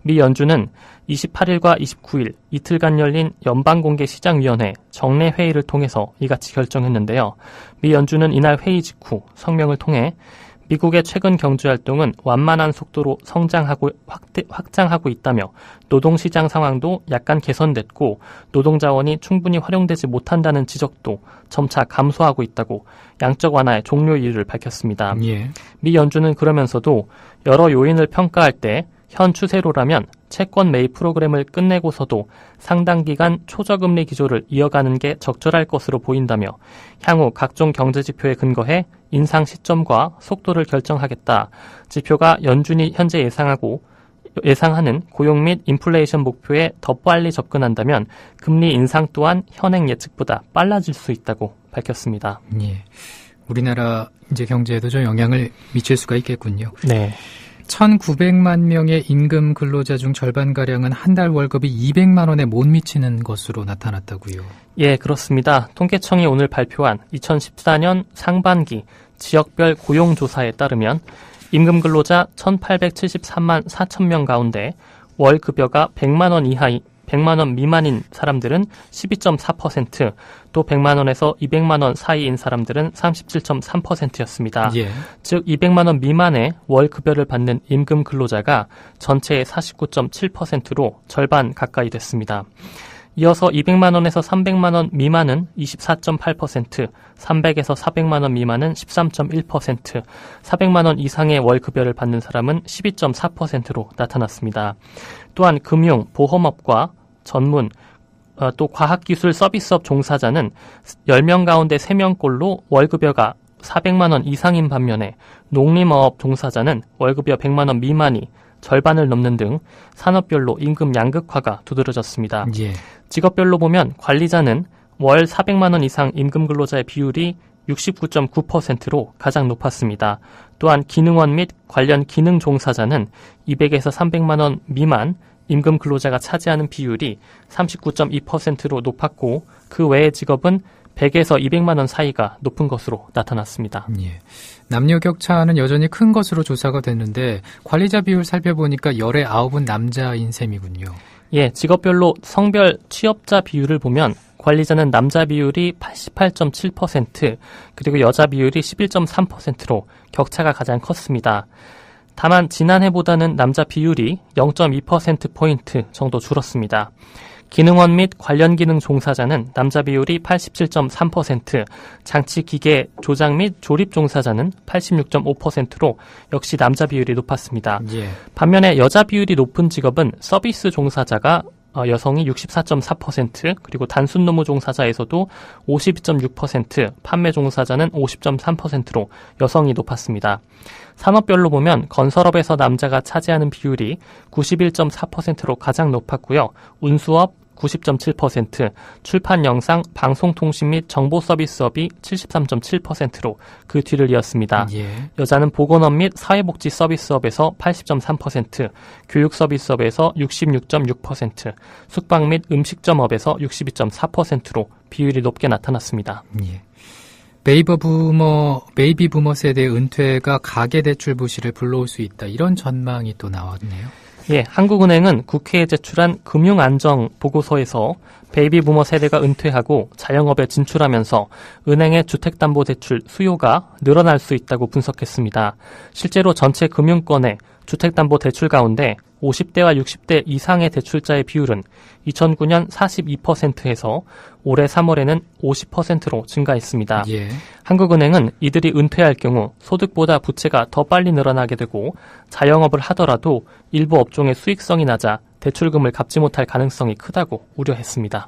미 연준은 28일과 29일 이틀간 열린 연방공개시장위원회 정례 회의를 통해서 이같이 결정했는데요. 미 연준은 이날 회의 직후 성명을 통해 미국의 최근 경제활동은 완만한 속도로 성장하고 확장하고 있다며 노동시장 상황도 약간 개선됐고 노동자원이 충분히 활용되지 못한다는 지적도 점차 감소하고 있다고 양적 완화의 종료 이유를 밝혔습니다. 미 연준은 그러면서도 여러 요인을 평가할 때 현 추세로라면 채권 매입 프로그램을 끝내고서도 상당 기간 초저금리 기조를 이어가는 게 적절할 것으로 보인다며 향후 각종 경제지표에 근거해 인상 시점과 속도를 결정하겠다. 지표가 연준이 현재 예상하는 고용 및 인플레이션 목표에 더 빨리 접근한다면 금리 인상 또한 현행 예측보다 빨라질 수 있다고 밝혔습니다. 예. 우리나라 이제 경제에도 좀 영향을 미칠 수가 있겠군요. 네. 1,900만 명의 임금 근로자 중 절반가량은 한 달 월급이 200만 원에 못 미치는 것으로 나타났다고요. 예, 그렇습니다. 통계청이 오늘 발표한 2014년 상반기 지역별 고용조사에 따르면 임금 근로자 1,873만 4천 명 가운데 월 급여가 100만 원 미만인 사람들은 12.4%, 또 100만 원에서 200만 원 사이인 사람들은 37.3%였습니다. 즉 200만 원 미만의 월 급여를 받는 임금 근로자가 전체의 49.7%로 절반 가까이 됐습니다. 이어서 200만 원에서 300만 원 미만은 24.8%, 300에서 400만 원 미만은 13.1%, 400만 원 이상의 월 급여를 받는 사람은 12.4%로 나타났습니다. 또한 금융, 보험업과 전문, 또 과학기술 서비스업 종사자는 10명 가운데 3명꼴로 월급여가 400만 원 이상인 반면에 농림어업 종사자는 월급여 100만 원 미만이 절반을 넘는 등 산업별로 임금 양극화가 두드러졌습니다. 예. 직업별로 보면 관리자는 월 400만 원 이상 임금 근로자의 비율이 69.9%로 가장 높았습니다. 또한 기능원 및 관련 기능 종사자는 200에서 300만 원 미만 임금 근로자가 차지하는 비율이 39.2%로 높았고 그 외의 직업은 100에서 200만 원 사이가 높은 것으로 나타났습니다. 예. 남녀 격차는 여전히 큰 것으로 조사가 됐는데 관리자 비율 살펴보니까 열의 9은 남자인 셈이군요. 예, 직업별로 성별 취업자 비율을 보면 관리자는 남자 비율이 88.7%, 그리고 여자 비율이 11.3%로 격차가 가장 컸습니다. 다만 지난해보다는 남자 비율이 0.2%포인트 정도 줄었습니다. 기능원 및 관련 기능 종사자는 남자 비율이 87.3%, 장치 기계 조작 및 조립 종사자는 86.5%로 역시 남자 비율이 높았습니다. 예. 반면에 여자 비율이 높은 직업은 서비스 종사자가 여성이 64.4%, 그리고 단순 노무 종사자에서도 52.6%, 판매 종사자는 50.3%로 여성이 높았습니다. 산업별로 보면 건설업에서 남자가 차지하는 비율이 91.4%로 가장 높았고요. 운수업 90.7%, 출판 영상, 방송통신 및 정보서비스업이 73.7%로 그 뒤를 이었습니다. 예. 여자는 보건업 및 사회복지 서비스업에서 80.3%, 교육서비스업에서 66.6%, 숙박 및 음식점업에서 62.4%로 비율이 높게 나타났습니다. 예. 베이비 부머 세대의 은퇴가 가계대출 부실을 불러올 수 있다. 이런 전망이 또 나왔네요. 예, 한국은행은 국회에 제출한 금융안정보고서에서 베이비 부머 세대가 은퇴하고 자영업에 진출하면서 은행의 주택담보대출 수요가 늘어날 수 있다고 분석했습니다. 실제로 전체 금융권의 주택담보대출 가운데 50대와 60대 이상의 대출자의 비율은 2009년 42%에서 올해 3월에는 50%로 증가했습니다. 예. 한국은행은 이들이 은퇴할 경우 소득보다 부채가 더 빨리 늘어나게 되고 자영업을 하더라도 일부 업종의 수익성이 낮아 대출금을 갚지 못할 가능성이 크다고 우려했습니다.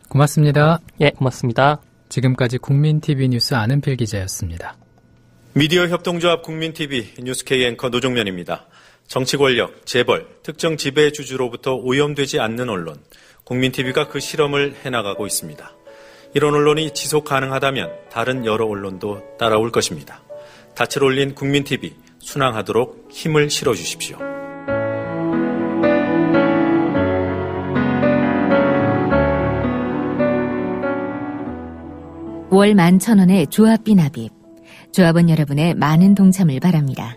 고맙습니다. 예, 고맙습니다. 지금까지 국민TV 뉴스 안은필 기자였습니다. 미디어 협동조합 국민TV 뉴스K 앵커 노종면입니다. 정치 권력, 재벌, 특정 지배주주로부터 오염되지 않는 언론, 국민TV가 그 실험을 해나가고 있습니다. 이런 언론이 지속 가능하다면 다른 여러 언론도 따라올 것입니다. 닻을 올린 국민TV, 순항하도록 힘을 실어주십시오. 월 11,000원의 조합비 납입. 조합원 여러분의 많은 동참을 바랍니다.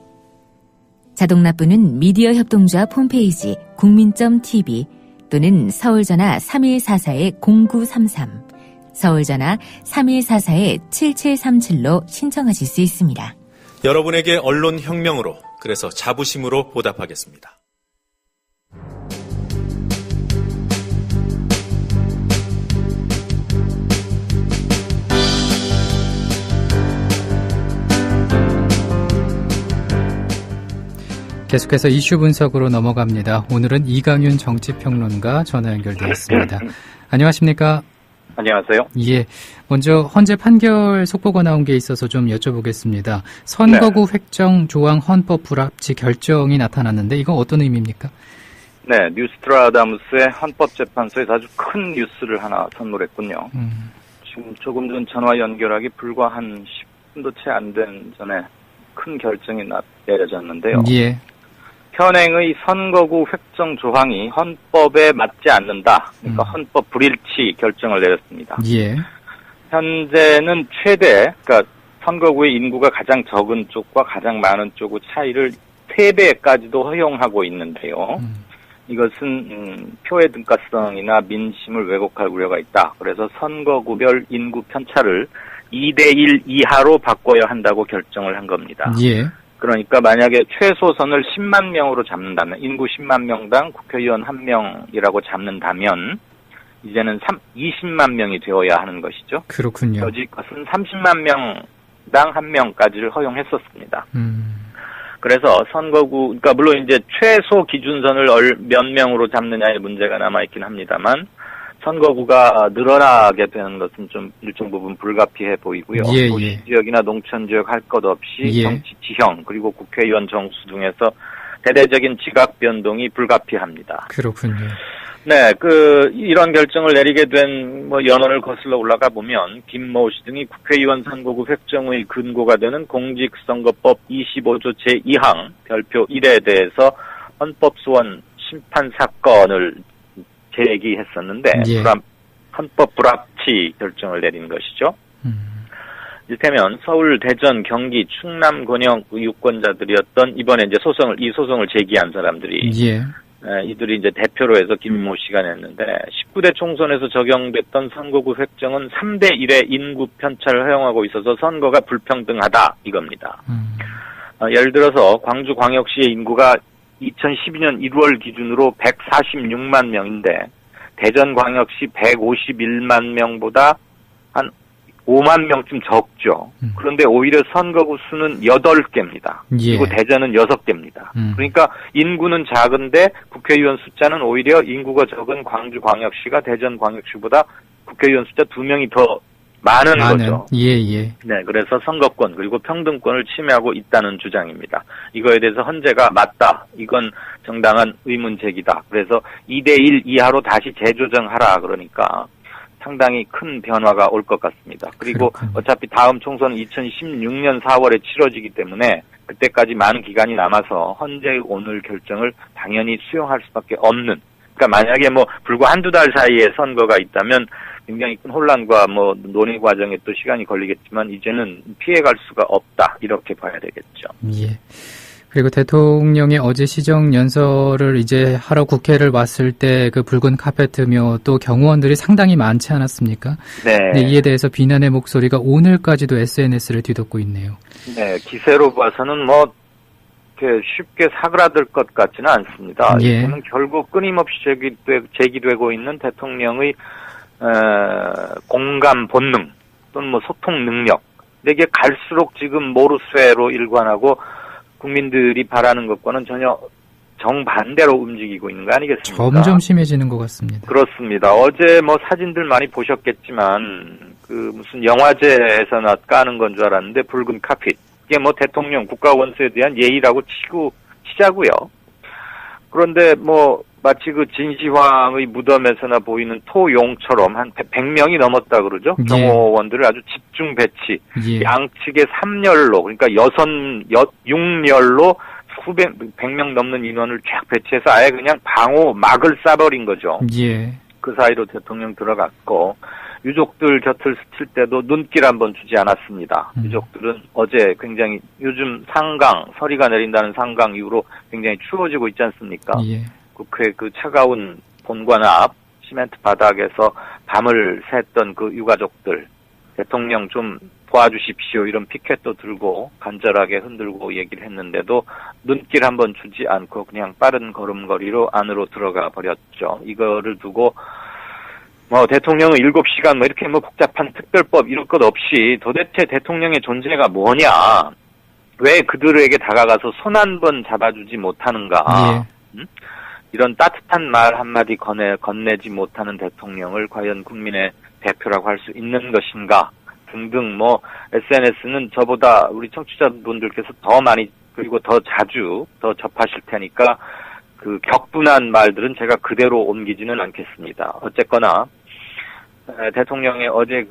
자동납부는 미디어 협동조합 홈페이지 국민.tv 또는 서울전화 3144-0933, 서울전화 3144-7737로 신청하실 수 있습니다. 여러분에게 언론혁명으로, 그래서 자부심으로 보답하겠습니다. 계속해서 이슈 분석으로 넘어갑니다. 오늘은 이강윤 정치평론가 전화 연결되어 있습니다. 안녕하십니까? 안녕하세요. 예. 먼저 헌재 판결 속보가 나온 게 있어서 좀 여쭤보겠습니다. 선거구 획정 조항 헌법 불합치 결정이 나타났는데 이건 어떤 의미입니까? 네, 뉴스트라다무스의 헌법재판소에서 아주 큰 뉴스를 하나 선물했군요. 지금 조금 전 전화 연결하기 불과 한 10분도 채 안 된 전에 큰 결정이 내려졌는데요. 예. 현행의 선거구 획정 조항이 헌법에 맞지 않는다. 그러니까 헌법 불일치 결정을 내렸습니다. 예. 현재는 최대, 그러니까 선거구의 인구가 가장 적은 쪽과 가장 많은 쪽의 차이를 3배까지도 허용하고 있는데요. 이것은 표의 등가성이나 민심을 왜곡할 우려가 있다. 그래서 선거구별 인구 편차를 2대1 이하로 바꿔야 한다고 결정을 한 겁니다. 예. 그러니까 만약에 최소선을 10만 명으로 잡는다면, 인구 10만 명당 국회의원 1명이라고 잡는다면 이제는 20만 명이 되어야 하는 것이죠. 그렇군요. 여지껏은 30만 명당 1명까지를 허용했었습니다. 그래서 선거구, 그러니까 물론 이제 최소 기준선을 몇 명으로 잡느냐의 문제가 남아있긴 합니다만, 선거구가 늘어나게 되는 것은 좀 일정 부분 불가피해 보이고요. 예, 도시 지역이나 농촌 지역 할 것 없이 예. 정치 지형 그리고 국회의원 정수 등에서 대대적인 지각 변동이 불가피합니다. 그렇군요. 네, 이런 결정을 내리게 된 연원을 거슬러 올라가 보면 김모 씨 등이 국회의원 선거구 획정의 근거가 되는 공직선거법 25조 제2항 별표 1에 대해서 헌법소원 심판 사건을 제기했었는데 예. 헌법 불합치 결정을 내린 것이죠. 이를테면 서울, 대전, 경기, 충남, 권영 유권자들이었던 이번에 이제 이 소송을 제기한 사람들이 예. 이들이 이제 대표로 해서 김모 씨가 냈는데 19대 총선에서 적용됐던 선거구 획정은 3대 1의 인구 편차를 허용하고 있어서 선거가 불평등하다 이겁니다. 예를 들어서 광주광역시의 인구가 2012년 1월 기준으로 146만 명인데 대전광역시 151만 명보다 한 5만 명쯤 적죠. 그런데 오히려 선거구 수는 8개입니다. 예. 그리고 대전은 6개입니다. 그러니까 인구는 작은데 국회의원 숫자는 오히려 인구가 적은 광주광역시가 대전광역시보다 국회의원 숫자 2명이 더 많은 거죠. 예. 네, 그래서 선거권 그리고 평등권을 침해하고 있다는 주장입니다. 이거에 대해서 헌재가 맞다. 이건 정당한 의문 제기다. 그래서 2대1 이하로 다시 재조정하라. 그러니까 상당히 큰 변화가 올 것 같습니다. 그리고 어차피 다음 총선은 2016년 4월에 치러지기 때문에 그때까지 많은 기간이 남아서 헌재의 오늘 결정을 당연히 수용할 수밖에 없는, 그러니까 만약에 불과 한두 달 사이에 선거가 있다면 굉장히 큰 혼란과 논의 과정에 또 시간이 걸리겠지만 이제는 피해갈 수가 없다. 이렇게 봐야 되겠죠. 예. 그리고 대통령의 어제 시정연설을 이제 하러 국회를 왔을 때 그 붉은 카페트며 또 경호원들이 상당히 많지 않았습니까? 네. 네, 이에 대해서 비난의 목소리가 오늘까지도 SNS를 뒤덮고 있네요. 네, 기세로 봐서는 이렇게 쉽게 사그라들 것 같지는 않습니다. 예. 이는 결국 끊임없이 제기되고 있는 대통령의 공감 본능 또는 소통 능력. 근데 이게 갈수록 지금 모르쇠로 일관하고 국민들이 바라는 것과는 전혀 정반대로 움직이고 있는 거 아니겠습니까? 점점 심해지는 것 같습니다. 그렇습니다. 어제 사진들 많이 보셨겠지만 무슨 영화제에서나 까는 건 줄 알았는데 붉은 카핏. 이게 대통령 국가 원수에 대한 예의라고 치자고요. 그런데 마치 진시황의 무덤에서나 보이는 토용처럼 한 100명이 넘었다 그러죠. 예. 경호원들을 아주 집중 배치. 예. 양측의 3열로, 그러니까 6열로 100명 넘는 인원을 쫙 배치해서 아예 그냥 막을 쏴버린 거죠. 예. 그 사이로 대통령 들어갔고, 유족들 곁을 스칠 때도 눈길 한번 주지 않았습니다. 유족들은 어제 굉장히 요즘 서리가 내린다는 상강 이후로 굉장히 추워지고 있지 않습니까? 예. 국회 차가운 본관 앞 시멘트 바닥에서 밤을 샜던 유가족들, 대통령 좀 도와주십시오 이런 피켓도 들고 간절하게 흔들고 얘기를 했는데도 눈길 한번 주지 않고 그냥 빠른 걸음걸이로 안으로 들어가 버렸죠. 이거를 두고 대통령은 7시간 이렇게 복잡한 특별법 이런 것 없이 도대체 대통령의 존재가 뭐냐, 왜 그들에게 다가가서 손 한 번 잡아주지 못하는가. 예. 이런 따뜻한 말 한마디 건네지 못하는 대통령을 과연 국민의 대표라고 할 수 있는 것인가 등등 SNS는 저보다 우리 청취자분들께서 더 많이 그리고 더 자주 더 접하실 테니까 격분한 말들은 제가 그대로 옮기지는 않겠습니다. 어쨌거나 대통령의 어제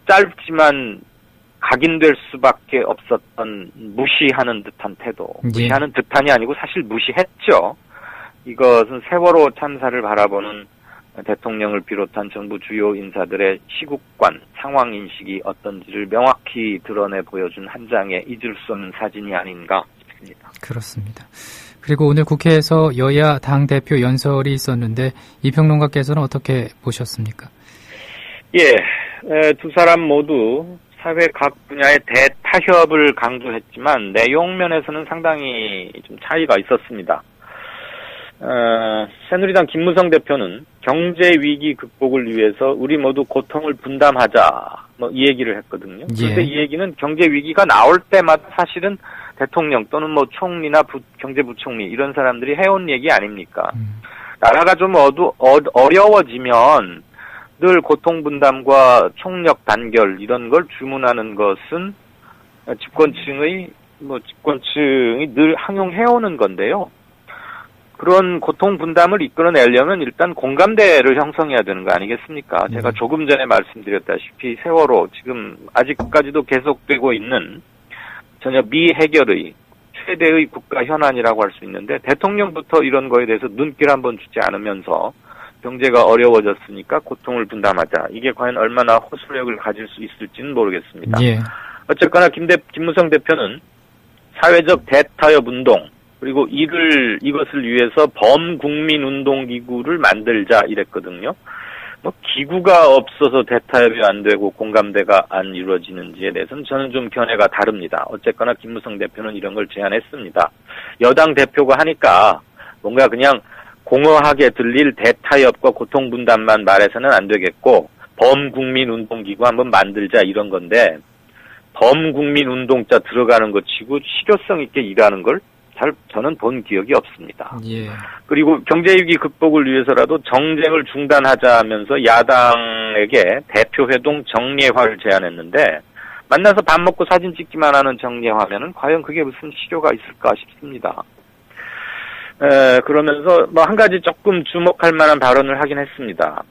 짧지만 각인될 수밖에 없었던 무시하는 듯한 태도, 무시하는 듯한이 아니고 사실 무시했죠. 이것은 세월호 참사를 바라보는 대통령을 비롯한 정부 주요 인사들의 시국관, 상황인식이 어떤지를 명확히 드러내 보여준 한 장의 잊을 수 없는 사진이 아닌가 싶습니다. 그렇습니다. 그리고 오늘 국회에서 여야 당대표 연설이 있었는데 이 평론가께서는 어떻게 보셨습니까? 예, 두 사람 모두 사회 각 분야의 대타협을 강조했지만 내용 면에서는 상당히 좀 차이가 있었습니다. 새누리당 김무성 대표는 경제 위기 극복을 위해서 우리 모두 고통을 분담하자 이 얘기를 했거든요. 그런데 이 얘기는 경제 위기가 나올 때마다 사실은 대통령 또는 총리나 경제부총리 이런 사람들이 해온 얘기 아닙니까? 나라가 좀 어려워지면 늘 고통 분담과 총력 단결 이런 걸 주문하는 것은 집권층이 늘 항용해오는 건데요. 그런 고통 분담을 이끌어내려면 일단 공감대를 형성해야 되는 거 아니겠습니까? 제가 조금 전에 말씀드렸다시피 세월호 지금 아직까지도 계속되고 있는 전혀 미해결의 최대의 국가 현안이라고 할 수 있는데 대통령부터 이런 거에 대해서 눈길 한번 주지 않으면서 경제가 어려워졌으니까 고통을 분담하자. 이게 과연 얼마나 호소력을 가질 수 있을지는 모르겠습니다. 예. 어쨌거나 김무성 대표는 사회적 대타협 운동 그리고 이것을 위해서 범국민운동기구를 만들자 이랬거든요. 뭐 기구가 없어서 대타협이 안 되고 공감대가 안 이루어지는지에 대해서는 저는 좀 견해가 다릅니다. 어쨌거나 김무성 대표는 이런 걸 제안했습니다. 여당 대표가 하니까 뭔가 그냥 공허하게 들릴 대타협과 고통분담만 말해서는 안 되겠고 범국민운동기구 한번 만들자 이런 건데 범국민운동자 들어가는 것 치고 실효성 있게 일하는 걸 저는 본 기억이 없습니다. 예. 그리고 경제위기 극복을 위해서라도 정쟁을 중단하자 하면서 야당에게 대표회동 정례화를 제안했는데 만나서 밥 먹고 사진 찍기만 하는 정례화면은 과연 그게 무슨 실효가 있을까 싶습니다. 그러면서 뭐 한 가지 조금 주목할 만한 발언을 하긴 했습니다.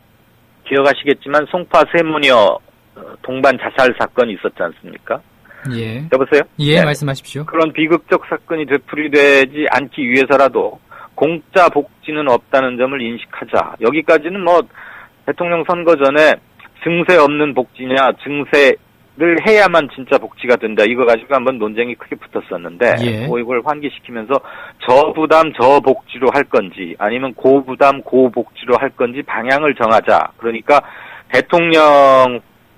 기억하시겠지만 송파 세모녀 동반 자살 사건이 있었지 않습니까? 예. 여보세요? 예, 네. 말씀하십시오. 그런 비극적 사건이 되풀이되지 않기 위해서라도 공짜 복지는 없다는 점을 인식하자. 여기까지는 뭐 대통령 선거 전에 증세 없는 복지냐, 증세를 해야만 진짜 복지가 된다. 이거 가지고 한번 논쟁이 크게 붙었었는데, 예. 이걸 환기시키면서 저부담 저복지로 할 건지, 아니면 고부담 고복지로 할 건지 방향을 정하자. 그러니까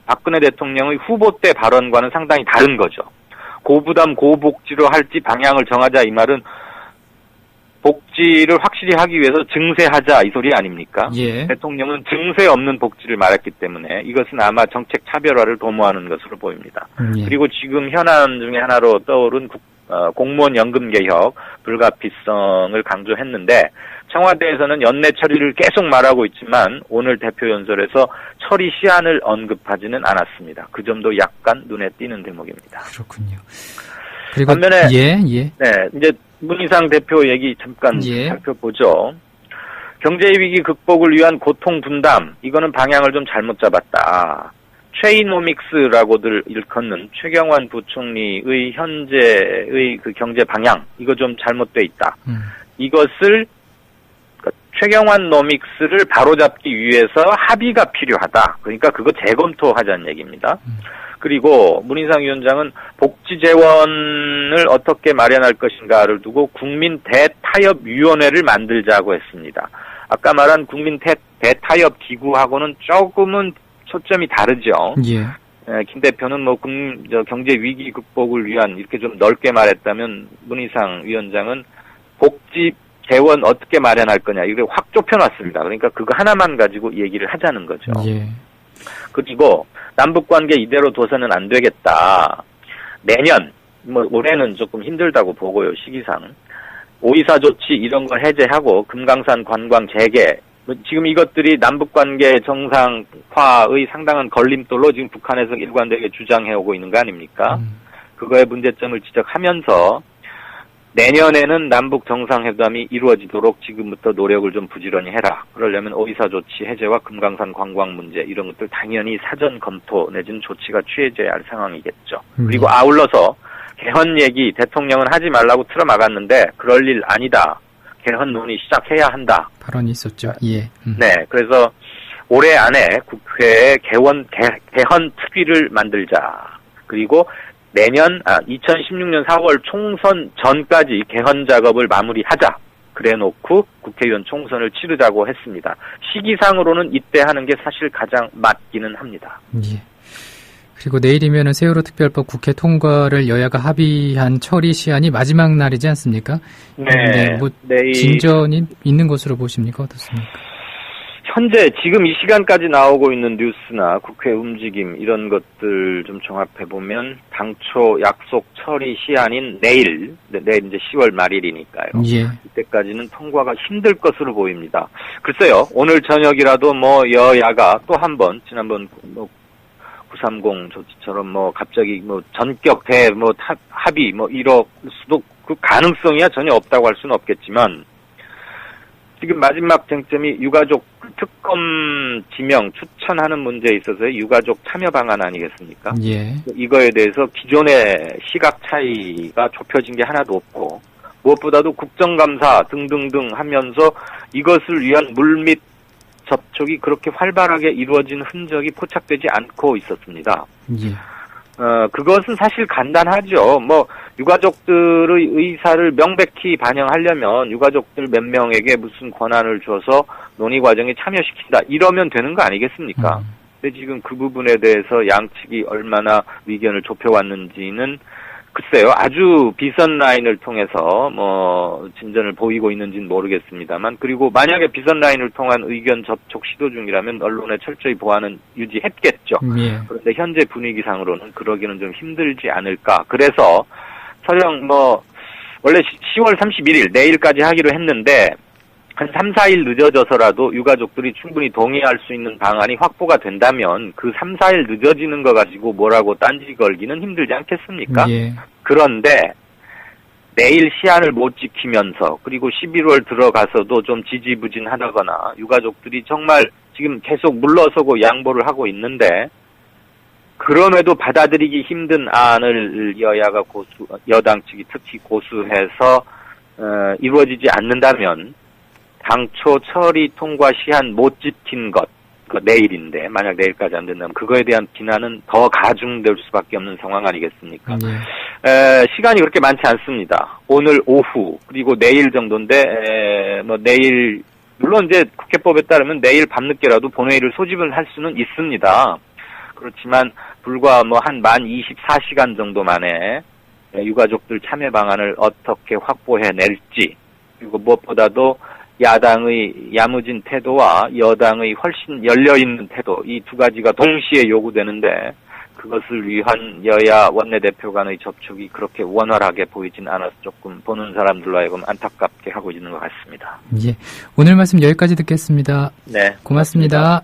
박근혜 대통령의 후보 때 발언과는 상당히 다른 거죠. 고부담 고복지로 할지 방향을 정하자 이 말은 복지를 확실히 하기 위해서 증세하자 이 소리 아닙니까? 예. 대통령은 증세 없는 복지를 말했기 때문에 이것은 아마 정책 차별화를 도모하는 것으로 보입니다. 예. 그리고 지금 현안 중에 하나로 떠오른 공무원 연금 개혁 불가피성을 강조했는데 청와대에서는 연내 처리를 계속 말하고 있지만 오늘 대표 연설에서 처리 시한을 언급하지는 않았습니다. 그 점도 약간 눈에 띄는 대목입니다. 그렇군요. 그리고 반면에 예. 네, 이제 문희상 대표 얘기 잠깐 살펴보죠. 경제 위기 극복을 위한 고통 분담 이거는 방향을 좀 잘못 잡았다. 최이노믹스라고들 일컫는 최경환 부총리의 현재의 그 경제 방향 이거 좀 잘못돼 있다. 이것을 최경환 노믹스를 바로잡기 위해서 합의가 필요하다. 그러니까 그거 재검토하자는 얘기입니다. 그리고 문희상 위원장은 복지 재원을 어떻게 마련할 것인가를 두고 국민 대타협위원회를 만들자고 했습니다. 아까 말한 국민 대타협 기구하고는 조금은 초점이 다르죠. 예. 김 대표는 뭐 경제 위기 극복을 위한 이렇게 좀 넓게 말했다면 문희상 위원장은 복지 재원 어떻게 마련할 거냐 이걸 확 좁혀놨습니다. 그러니까 그거 하나만 가지고 얘기를 하자는 거죠. 예. 그리고 남북관계 이대로 둬서는 안 되겠다. 내년 뭐 올해는 조금 힘들다고 보고요. 시기상 5.24 조치 이런 거 해제하고 금강산 관광 재개 지금 이것들이 남북관계 정상화의 상당한 걸림돌로 지금 북한에서 일관되게 주장해오고 있는 거 아닙니까? 그거의 문제점을 지적하면서 내년에는 남북 정상회담이 이루어지도록 지금부터 노력을 좀 부지런히 해라. 그러려면 5.24 조치 해제와 금강산 관광 문제 이런 것들 당연히 사전 검토 내지는 조치가 취해져야 할 상황이겠죠. 그리고 아울러서 개헌 얘기 대통령은 하지 말라고 틀어막았는데 그럴 일 아니다. 개헌 논의 시작해야 한다. 발언이 있었죠. 예. 네, 그래서 올해 안에 국회에 개헌 특위를 만들자. 그리고 내년 2016년 4월 총선 전까지 개헌 작업을 마무리하자. 그래놓고 국회의원 총선을 치르자고 했습니다. 시기상으로는 이때 하는 게 사실 가장 맞기는 합니다. 예. 그리고 내일이면은 세월호 특별법 국회 통과를 여야가 합의한 처리 시한이 마지막 날이지 않습니까? 네. 뭐 내일 진전이 있는 것으로 보십니까? 어떻습니까? 현재 지금 이 시간까지 나오고 있는 뉴스나 국회 움직임 이런 것들 좀 종합해보면 당초 약속 처리 시한인 내일 이제 10월 말일이니까요. 예. 이때까지는 통과가 힘들 것으로 보입니다. 글쎄요. 오늘 저녁이라도 뭐 여야가 또 한 번 지난번 930 조치처럼 뭐 갑자기 뭐 전격 합의 뭐 이럴 수도 그 가능성이야 전혀 없다고 할 수는 없겠지만 지금 마지막 쟁점이 유가족 특검 지명 추천하는 문제에 있어서 유가족 참여 방안 아니겠습니까? 예. 이거에 대해서 기존의 시각 차이가 좁혀진 게 하나도 없고 무엇보다도 국정감사 등등등 하면서 이것을 위한 물밑 접촉이 그렇게 활발하게 이루어진 흔적이 포착되지 않고 있었습니다. 예. 그것은 사실 간단하죠. 뭐, 유가족들의 의사를 명백히 반영하려면 유가족들 몇 명에게 무슨 권한을 줘서 논의 과정에 참여시킨다. 이러면 되는 거 아니겠습니까? 근데 지금 그 부분에 대해서 양측이 얼마나 의견을 좁혀왔는지는 글쎄요, 아주 비선 라인을 통해서 뭐 진전을 보이고 있는지는 모르겠습니다만, 그리고 만약에 비선 라인을 통한 의견 접촉 시도 중이라면 언론의 철저히 보안은 유지했겠죠. 예. 그런데 현재 분위기상으로는 그러기는 좀 힘들지 않을까. 그래서 설령 뭐 원래 10월 31일 내일까지 하기로 했는데 한 3, 4일 늦어져서라도 유가족들이 충분히 동의할 수 있는 방안이 확보가 된다면 그 3, 4일 늦어지는 거 가지고 뭐라고 딴지 걸기는 힘들지 않겠습니까? 예. 그런데 내일 시한을 못 지키면서 그리고 11월 들어가서도 좀 지지부진하다거나 유가족들이 정말 지금 계속 물러서고 양보를 하고 있는데 그럼에도 받아들이기 힘든 안을 여야가 여당 측이 특히 고수해서 이루어지지 않는다면 당초 처리 통과 시한 못 지킨 것, 내일인데 만약 내일까지 안 된다면 그거에 대한 비난은 더 가중될 수밖에 없는 상황 아니겠습니까? 시간이 그렇게 많지 않습니다. 오늘 오후 그리고 내일 정도인데 뭐 내일 물론 이제 국회법에 따르면 내일 밤늦게라도 본회의를 소집을 할 수는 있습니다. 그렇지만 불과 뭐 한 만 24시간 정도 만에 유가족들 참여 방안을 어떻게 확보해낼지 그리고 무엇보다도 야당의 야무진 태도와 여당의 훨씬 열려있는 태도 이 두 가지가 동시에 요구되는데 그것을 위한 여야 원내대표 간의 접촉이 그렇게 원활하게 보이진 않아서 조금 보는 사람들로 하여금 안타깝게 하고 있는 것 같습니다. 예, 오늘 말씀 여기까지 듣겠습니다. 네, 고맙습니다.